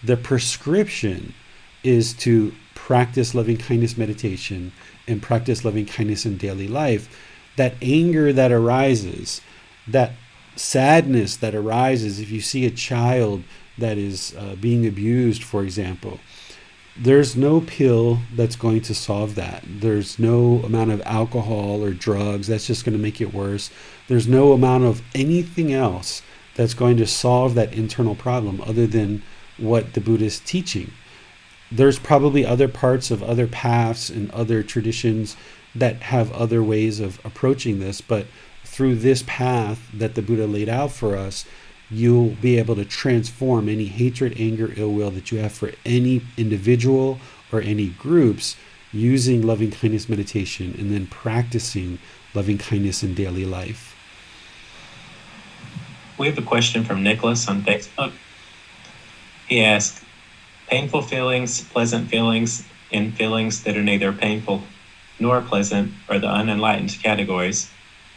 the prescription is to practice loving kindness meditation and practice loving kindness in daily life. That anger that arises, that sadness that arises, if you see a child that is being abused, for example, there's no pill that's going to solve that. There's no amount of alcohol or drugs that's just going to make it worse. There's no amount of anything else that's going to solve that internal problem other than what the Buddha is teaching. There's probably other parts of other paths and other traditions that have other ways of approaching this, but through this path that the Buddha laid out for us, you'll be able to transform any hatred, anger, ill will that you have for any individual or any groups using loving kindness meditation and then practicing loving kindness in daily life. We have a question from Nicholas on Facebook. He asked, painful feelings, pleasant feelings, and feelings that are neither painful nor pleasant are the unenlightened categories.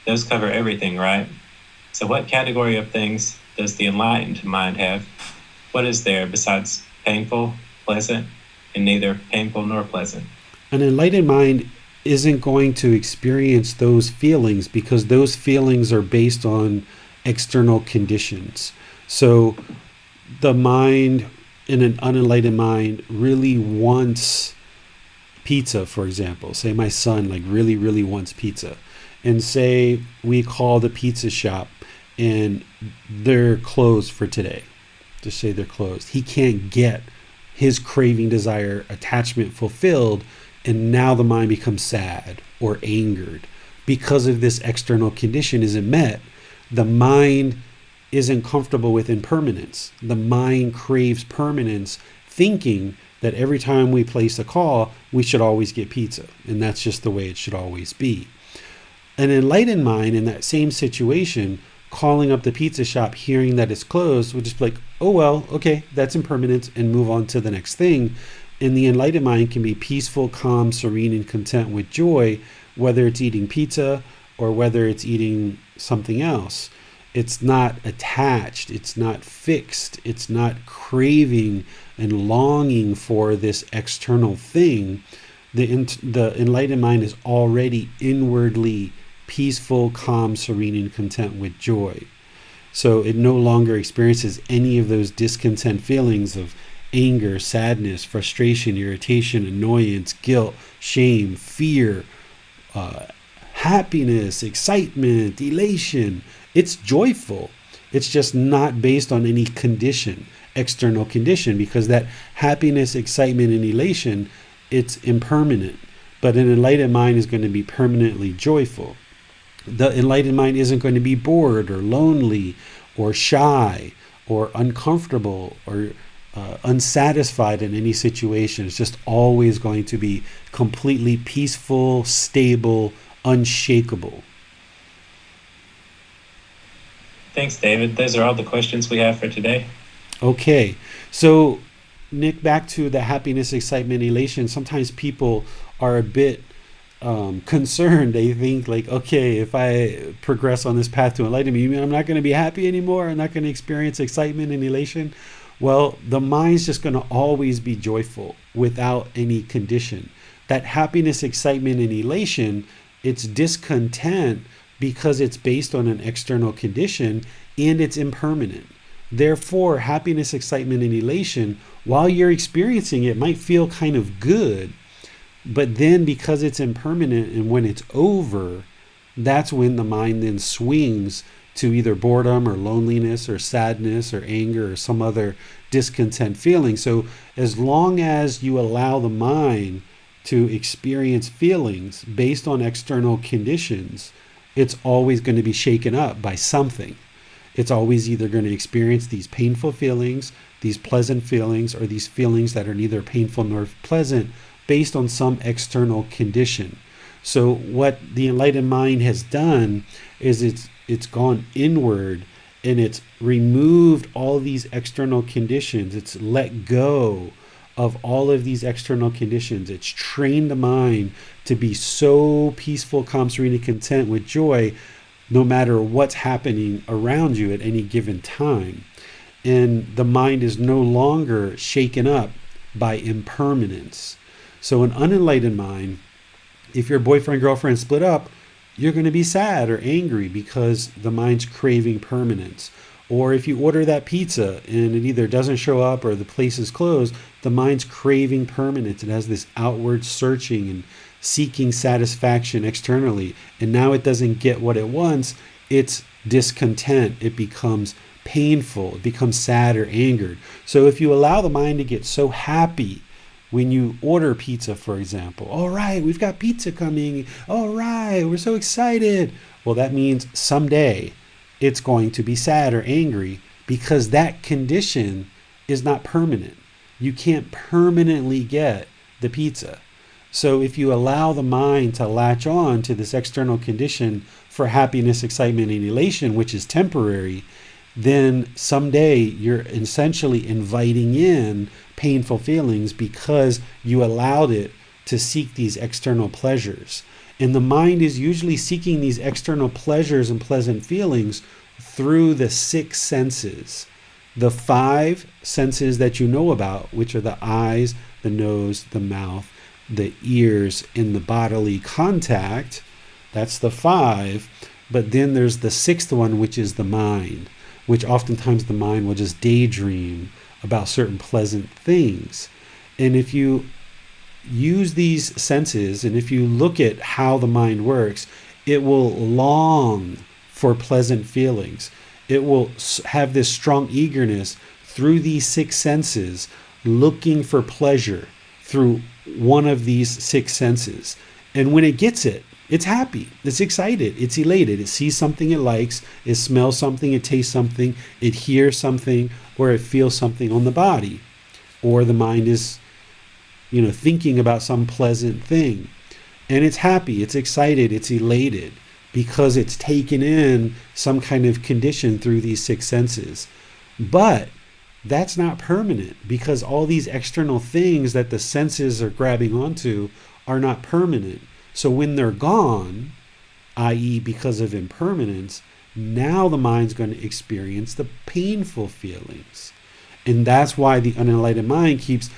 Those cover everything, right? So what category of things does the enlightened mind have? What is there besides painful, pleasant, and neither painful nor pleasant? An enlightened mind isn't going to experience those feelings because those feelings are based on external conditions. So the mind, in an unenlightened mind, really wants pizza, for example. Say my son really, really wants pizza. And say we call the pizza shop and they're closed for today. Just say they're closed. He can't get his craving, desire, attachment fulfilled, and now the mind becomes sad or angered because of this external condition isn't met. The mind isn't comfortable with impermanence. The mind craves permanence, thinking that every time we place a call, we should always get pizza, and that's just the way it should always be. An enlightened mind in that same situation, calling up the pizza shop, hearing that it's closed, would just be like, oh, well, okay, that's impermanent, and move on to the next thing. And the enlightened mind can be peaceful, calm, serene, and content with joy, whether it's eating pizza or whether it's eating something else. It's not attached, it's not fixed, it's not craving and longing for this external thing. The enlightened mind is already inwardly peaceful, calm, serene, and content with joy. So it no longer experiences any of those discontent feelings of anger, sadness, frustration, irritation, annoyance, guilt, shame, fear, happiness, excitement, elation. It's joyful. It's just not based on any condition, external condition, because that happiness, excitement, and elation, it's impermanent. But an enlightened mind is going to be permanently joyful. The enlightened mind isn't going to be bored or lonely or shy or uncomfortable or unsatisfied in any situation. It's just always going to be completely peaceful, stable, unshakable. Thanks, David. Those are all the questions we have for today. Okay. So, Nick, back to the happiness, excitement, elation. Sometimes people are a bit concerned. They think like, okay, if I progress on this path to enlightenment, you mean I'm not going to be happy anymore? I'm not going to experience excitement and elation? Well, the mind's just going to always be joyful without any condition. That happiness, excitement, and elation, it's discontent because it's based on an external condition and it's impermanent. Therefore, happiness, excitement, and elation, while you're experiencing it, might feel kind of good. But then because it's impermanent and when it's over, that's when the mind then swings to either boredom or loneliness or sadness or anger or some other discontent feeling. So as long as you allow the mind to experience feelings based on external conditions, it's always going to be shaken up by something. It's always either going to experience these painful feelings, these pleasant feelings, or these feelings that are neither painful nor pleasant based on some external condition. So what the enlightened mind has done is it's gone inward and it's removed all these external conditions. It's let go of all of these external conditions. It's trained the mind to be so peaceful, calm, serene, and content with joy no matter what's happening around you at any given time. And the mind is no longer shaken up by impermanence. So an unenlightened mind, if your boyfriend, girlfriend split up, you're going to be sad or angry because the mind's craving permanence. Or if you order that pizza and it either doesn't show up or the place is closed, the mind's craving permanence. It has this outward searching and seeking satisfaction externally. And now it doesn't get what it wants. It's discontent. It becomes painful. It becomes sad or angered. So if you allow the mind to get so happy when you order pizza, for example, all right, we've got pizza coming. All right, we're so excited. Well, that means someday it's going to be sad or angry because that condition is not permanent. You can't permanently get the pizza. So if you allow the mind to latch on to this external condition for happiness, excitement, and elation, which is temporary, then someday you're essentially inviting in painful feelings because you allowed it to seek these external pleasures. And the mind is usually seeking these external pleasures and pleasant feelings through the 6 senses. The 5 senses that you know about, which are the eyes, the nose, the mouth, the ears, and the bodily contact. That's the 5. But then there's the 6th one, which is the mind, which oftentimes the mind will just daydream about certain pleasant things. And if you use these senses and if you look at how the mind works, it will long for pleasant feelings. It will have this strong eagerness through these 6 senses, looking for pleasure through one of these 6 senses. And when it gets it, it's happy, it's excited, it's elated. It sees something it likes, it smells something, it tastes something, it hears something, or it feels something on the body. Or the mind is, thinking about some pleasant thing. And it's happy, it's excited, it's elated because it's taken in some kind of condition through these 6 senses. But that's not permanent, because all these external things that the senses are grabbing onto are not permanent. So when they're gone, i.e., because of impermanence, now the mind's going to experience the painful feelings. And that's why the unenlightened mind keeps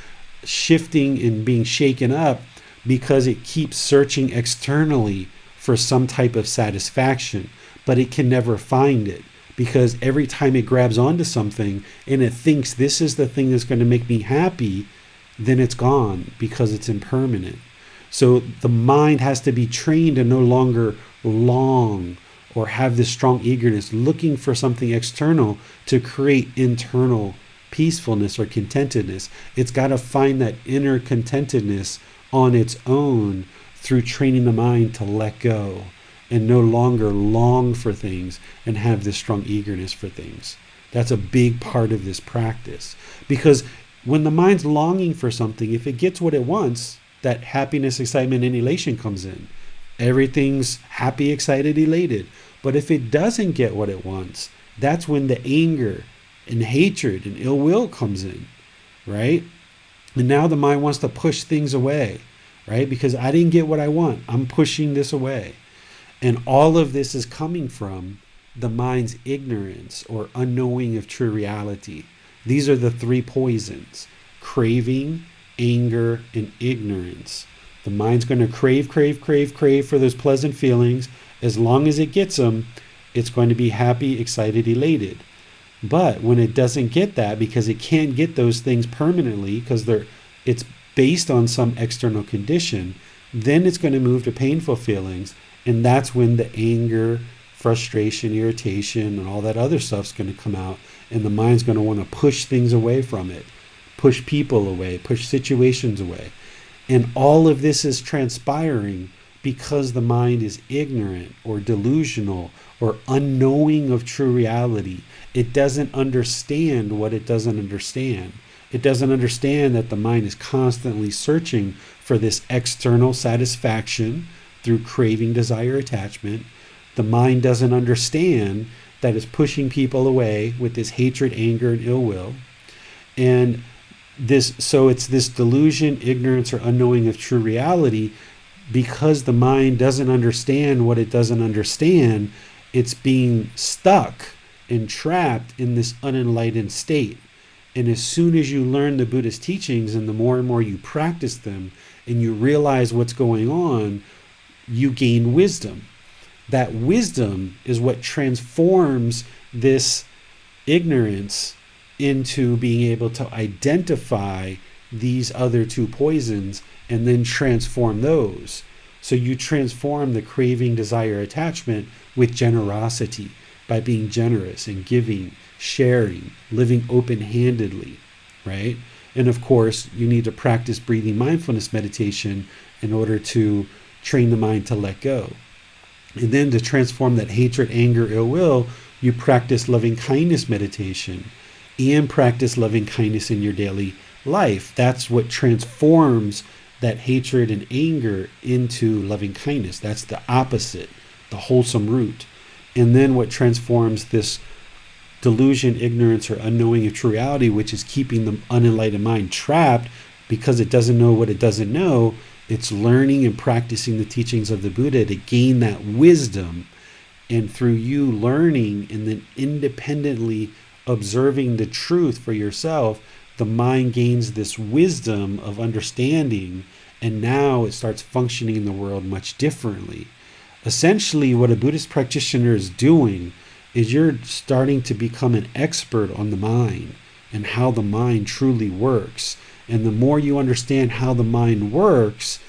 shifting and being shaken up, because it keeps searching externally for some type of satisfaction, but it can never find it, because every time it grabs onto something and it thinks this is the thing that's going to make me happy, then it's gone because it's impermanent. So the mind has to be trained to no longer long or have this strong eagerness looking for something external to create internal peacefulness or contentedness. It's got to find that inner contentedness on its own through training the mind to let go and no longer long for things and have this strong eagerness for things. That's a big part of this practice, because when the mind's longing for something, if it gets what it wants, that happiness, excitement, and elation comes in. Everything's happy, excited, elated. But if it doesn't get what it wants, that's when the anger and hatred and ill will comes in, right? And now the mind wants to push things away, right? Because I didn't get what I want. I'm pushing this away. And all of this is coming from the mind's ignorance or unknowing of true reality. These are the three poisons: craving, anger, and ignorance. The mind's going to crave for those pleasant feelings. As long as it gets them, it's going to be happy, excited, elated. But when it doesn't get that, because it can't get those things permanently, because it's based on some external condition, then it's going to move to painful feelings. And that's when the anger, frustration, irritation, and all that other stuff's going to come out. And the mind's going to want to push things away from it, push people away, push situations away. And all of this is transpiring because the mind is ignorant or delusional or unknowing of true reality. It doesn't understand what it doesn't understand. It doesn't understand that the mind is constantly searching for this external satisfaction through craving, desire, attachment. The mind doesn't understand that it's pushing people away with this hatred, anger, and ill will. And so it's this delusion, ignorance, or unknowing of true reality. Because the mind doesn't understand what it doesn't understand, it's being stuck and trapped in this unenlightened state. And as soon as you learn the Buddhist teachings, and the more and more you practice them and you realize what's going on, you gain wisdom. That wisdom is what transforms this ignorance into being able to identify these other two poisons and then transform those. So you transform the craving, desire, attachment with generosity, by being generous and giving, sharing, living open-handedly, right? And of course, you need to practice breathing mindfulness meditation in order to train the mind to let go. And then to transform that hatred, anger, ill will, you practice loving kindness meditation and practice loving kindness in your daily life. That's what transforms that hatred and anger into loving kindness. That's the opposite, the wholesome root. And then what transforms this delusion, ignorance, or unknowing of true reality, which is keeping the unenlightened mind trapped because it doesn't know what it doesn't know, it's learning and practicing the teachings of the Buddha to gain that wisdom. And through you learning and then independently observing the truth for yourself, the mind gains this wisdom of understanding, and now it starts functioning in the world much differently. Essentially, what a Buddhist practitioner is doing is you're starting to become an expert on the mind and how the mind truly works. And the more you understand how the mind works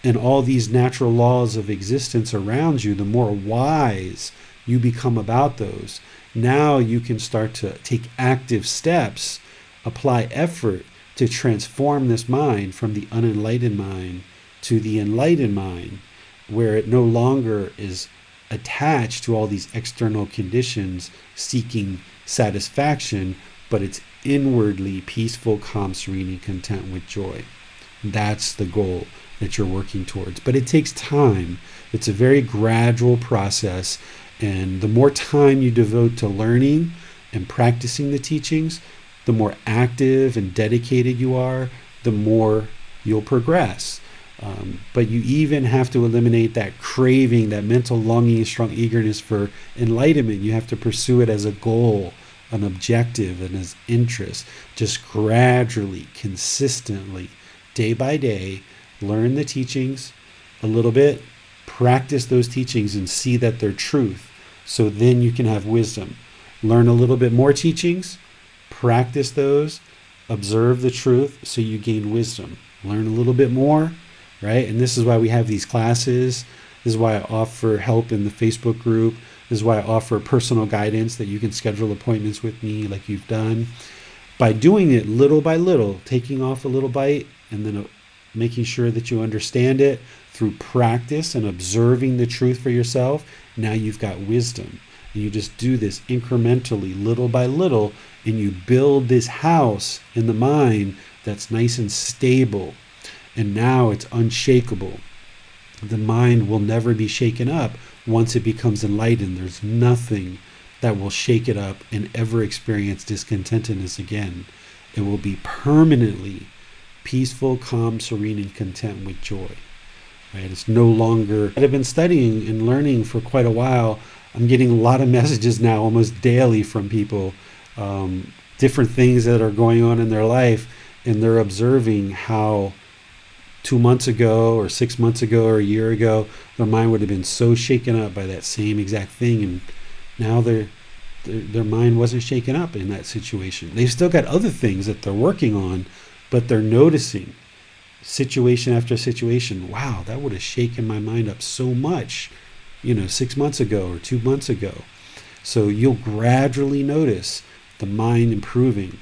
and all these natural laws of existence around you, the more wise you become about those. Now you can start to take active steps, apply effort to transform this mind from the unenlightened mind to the enlightened mind, where it no longer is attached to all these external conditions seeking satisfaction, but it's inwardly peaceful, calm, serene, and content with joy. That's the goal that you're working towards. But it takes time. It's a very gradual process. And the more time you devote to learning and practicing the teachings, the more active and dedicated you are, the more you'll progress. But you even have to eliminate that craving, that mental longing, strong eagerness for enlightenment. You have to pursue it as a goal, an objective, and as interest. Just gradually, consistently, day by day, learn the teachings a little bit, practice those teachings and see that they're truth. So then you can have wisdom. Learn a little bit more teachings, practice those, observe the truth so you gain wisdom. Learn a little bit more, right? And this is why we have these classes. This is why I offer help in the Facebook group. This is why I offer personal guidance that you can schedule appointments with me like you've done. By doing it little by little, taking off a little bite and then making sure that you understand it through practice and observing the truth for yourself, now you've got wisdom. And you just do this incrementally, little by little, and you build this house in the mind that's nice and stable. And now it's unshakable. The mind will never be shaken up once it becomes enlightened. There's nothing that will shake it up and ever experience discontentedness again. It will be permanently peaceful, calm, serene, and content with joy. Right? It's no longer. I've been studying and learning for quite a while. I'm getting a lot of messages now, almost daily, from people, different things that are going on in their life, and they're observing how 2 months ago or 6 months ago or a year ago, their mind would have been so shaken up by that same exact thing, and now their mind wasn't shaken up in that situation. They've still got other things that they're working on, but they're noticing situation after situation. Wow, that would have shaken my mind up so much, 6 months ago or 2 months ago. So you'll gradually notice the mind improving,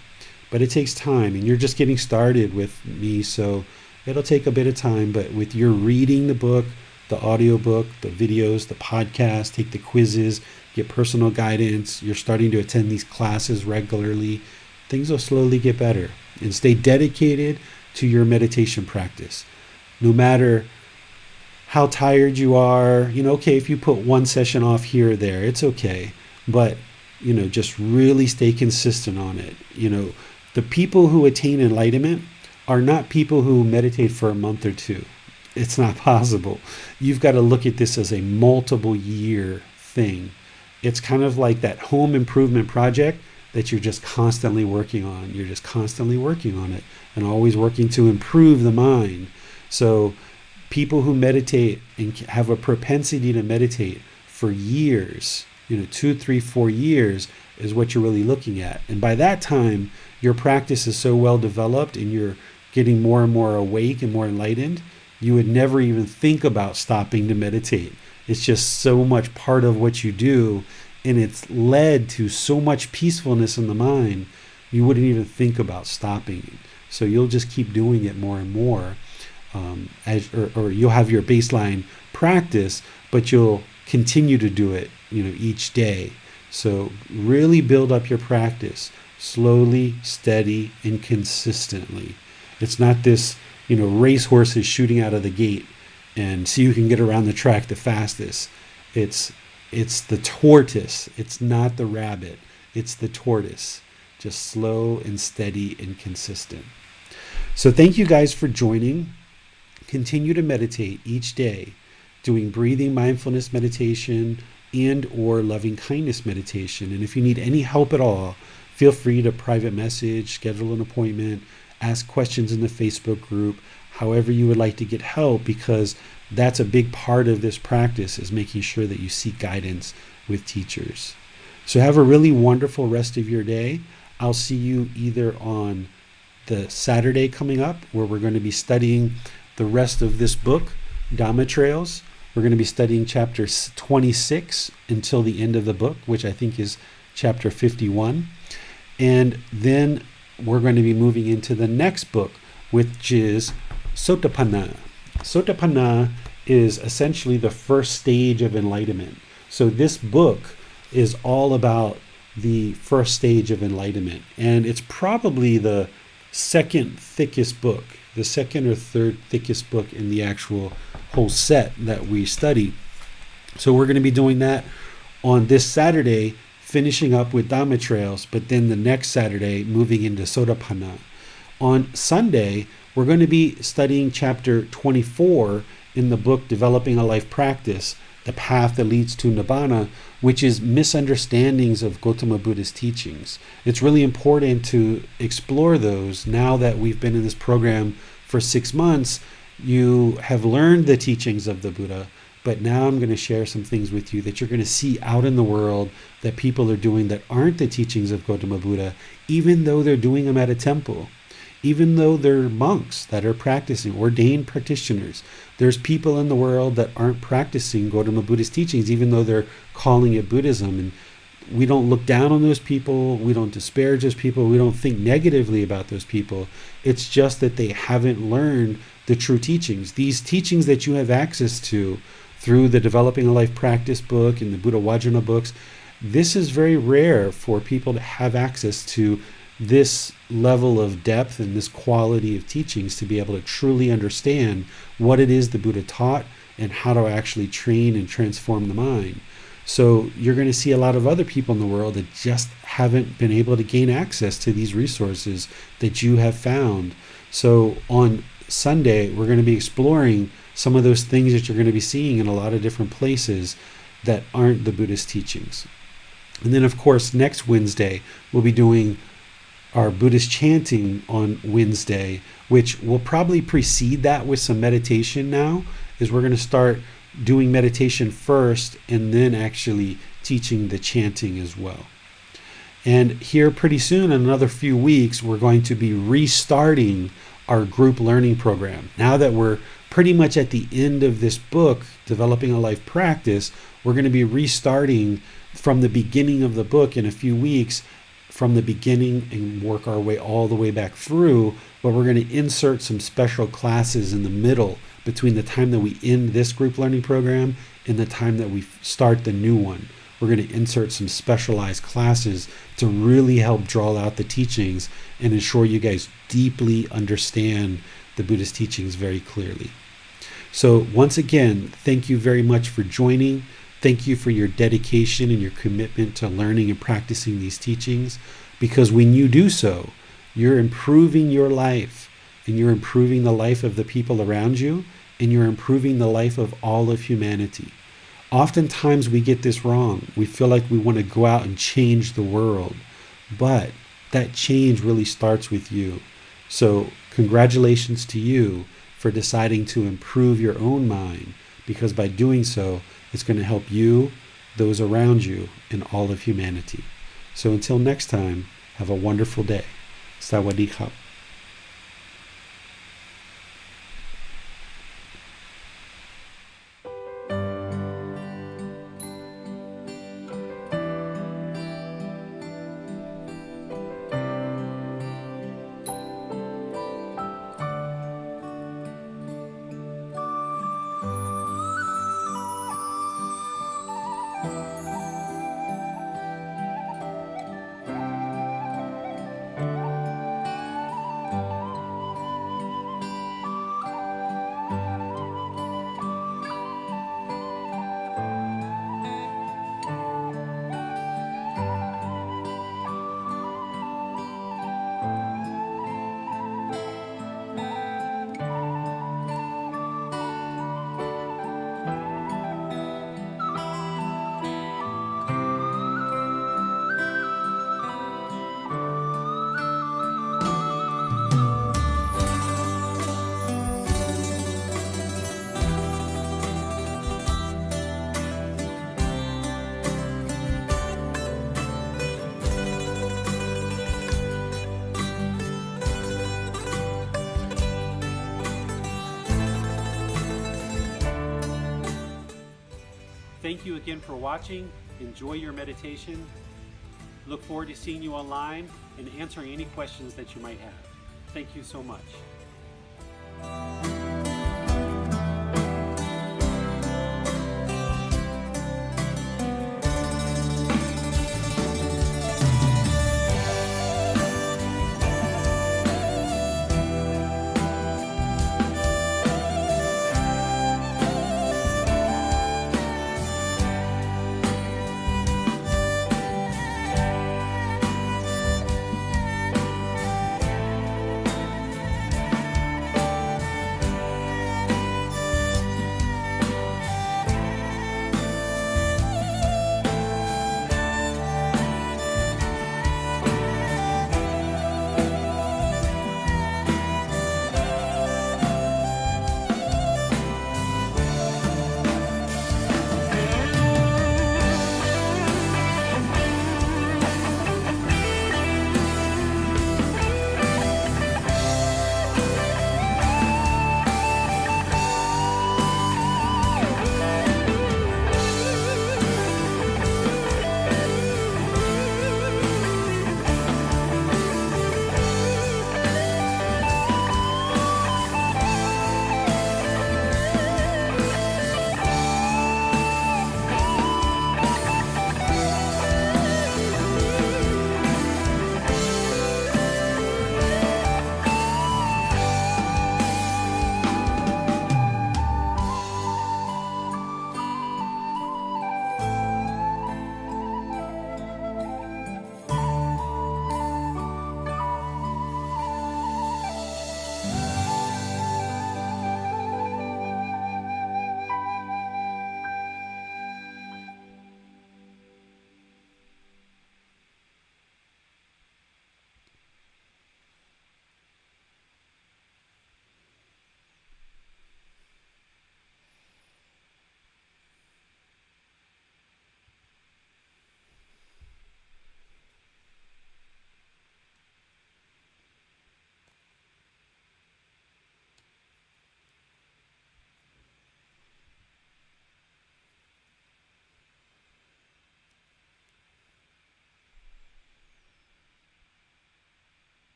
but it takes time, and you're just getting started with me, so it'll take a bit of time. But with your reading the book, the audiobook, the videos, the podcast, take the quizzes, get personal guidance, you're starting to attend these classes regularly, things will slowly get better. And stay dedicated to your meditation practice. No matter how tired you are, okay, if you put one session off here or there, it's okay. But, just really stay consistent on it. The people who attain enlightenment are not people who meditate for a month or two. It's not possible. You've got to look at this as a multiple year thing. It's kind of like that home improvement project that you're just constantly working on. You're just constantly working on it and always working to improve the mind. So people who meditate and have a propensity to meditate for years, 2, 3, 4 years is what you're really looking at. And by that time, your practice is so well developed and you're getting more and more awake and more enlightened, you would never even think about stopping to meditate. It's just so much part of what you do, and it's led to so much peacefulness in the mind, you wouldn't even think about stopping it. So you'll just keep doing it more and more, or you'll have your baseline practice, but you'll continue to do it, each day. So really build up your practice slowly, steady, and consistently. It's not this, racehorses shooting out of the gate and see who can get around the track the fastest. It's the tortoise. It's not the rabbit. It's the tortoise. Just slow and steady and consistent. So thank you guys for joining. Continue to meditate each day, doing breathing mindfulness meditation and or loving kindness meditation. And if you need any help at all, feel free to private message, schedule an appointment, ask questions in the Facebook group, however you would like to get help, because that's a big part of this practice, is making sure that you seek guidance with teachers. So have a really wonderful rest of your day. I'll see you either on the Saturday coming up, where we're going to be studying the rest of this book, Dhamma Trails. We're going to be studying chapter 26 until the end of the book, which I think is chapter 51. And then we're going to be moving into the next book, which is Sotapanna. Sotapanna is essentially the first stage of enlightenment. So this book is all about the first stage of enlightenment. And it's probably the second thickest book, the second or third thickest book in the actual whole set that we study. So we're going to be doing that on this Saturday, finishing up with Dhamma trails, but then the next Saturday moving into Sotapanna. On Sunday, we're going to be studying chapter 24 in the book Developing a Life Practice, The Path That Leads to Nibbana, which is misunderstandings of Gautama Buddha's teachings. It's really important to explore those now that we've been in this program for 6 months. You have learned the teachings of the Buddha, but now I'm going to share some things with you that you're going to see out in the world that people are doing that aren't the teachings of Gautama Buddha, even though they're doing them at a temple. Even though they're monks that are practicing, ordained practitioners, there's people in the world that aren't practicing Gautama Buddha's teachings, even though they're calling it Buddhism. And we don't look down on those people. We don't disparage those people. We don't think negatively about those people. It's just that they haven't learned the true teachings. These teachings that you have access to through the Developing a Life Practice book and the Buddha Vajrayana books, this is very rare for people to have access to this level of depth and this quality of teachings to be able to truly understand what it is the Buddha taught and how to actually train and transform the mind. So you're going to see a lot of other people in the world that just haven't been able to gain access to these resources that you have found. So on Sunday, we're going to be exploring some of those things that you're going to be seeing in a lot of different places that aren't the Buddhist teachings. And then, of course, next Wednesday, we'll be doing our Buddhist chanting on Wednesday, which will probably precede that with some meditation now, is we're going to start doing meditation first and then actually teaching the chanting as well. And here pretty soon, in another few weeks, we're going to be restarting our group learning program. Now that we're pretty much at the end of this book, Developing a Life Practice, we're going to be restarting from the beginning of the book in a few weeks, from the beginning, and work our way all the way back through, but we're going to insert some special classes in the middle between the time that we end this group learning program and the time that we start the new one. We're going to insert some specialized classes to really help draw out the teachings and ensure you guys deeply understand the Buddhist teachings very clearly. So once again, thank you very much for joining. Thank you for your dedication and your commitment to learning and practicing these teachings, because when you do so, you're improving your life, and you're improving the life of the people around you, and you're improving the life of all of humanity. Oftentimes we get this wrong. We feel like we want to go out and change the world, but that change really starts with you. So congratulations to you for deciding to improve your own mind, because by doing so, it's going to help you, those around you, and all of humanity. So until next time, have a wonderful day. Sawadee khap. Thank you again for watching. Enjoy your meditation. Look forward to seeing you online and answering any questions that you might have. Thank you so much.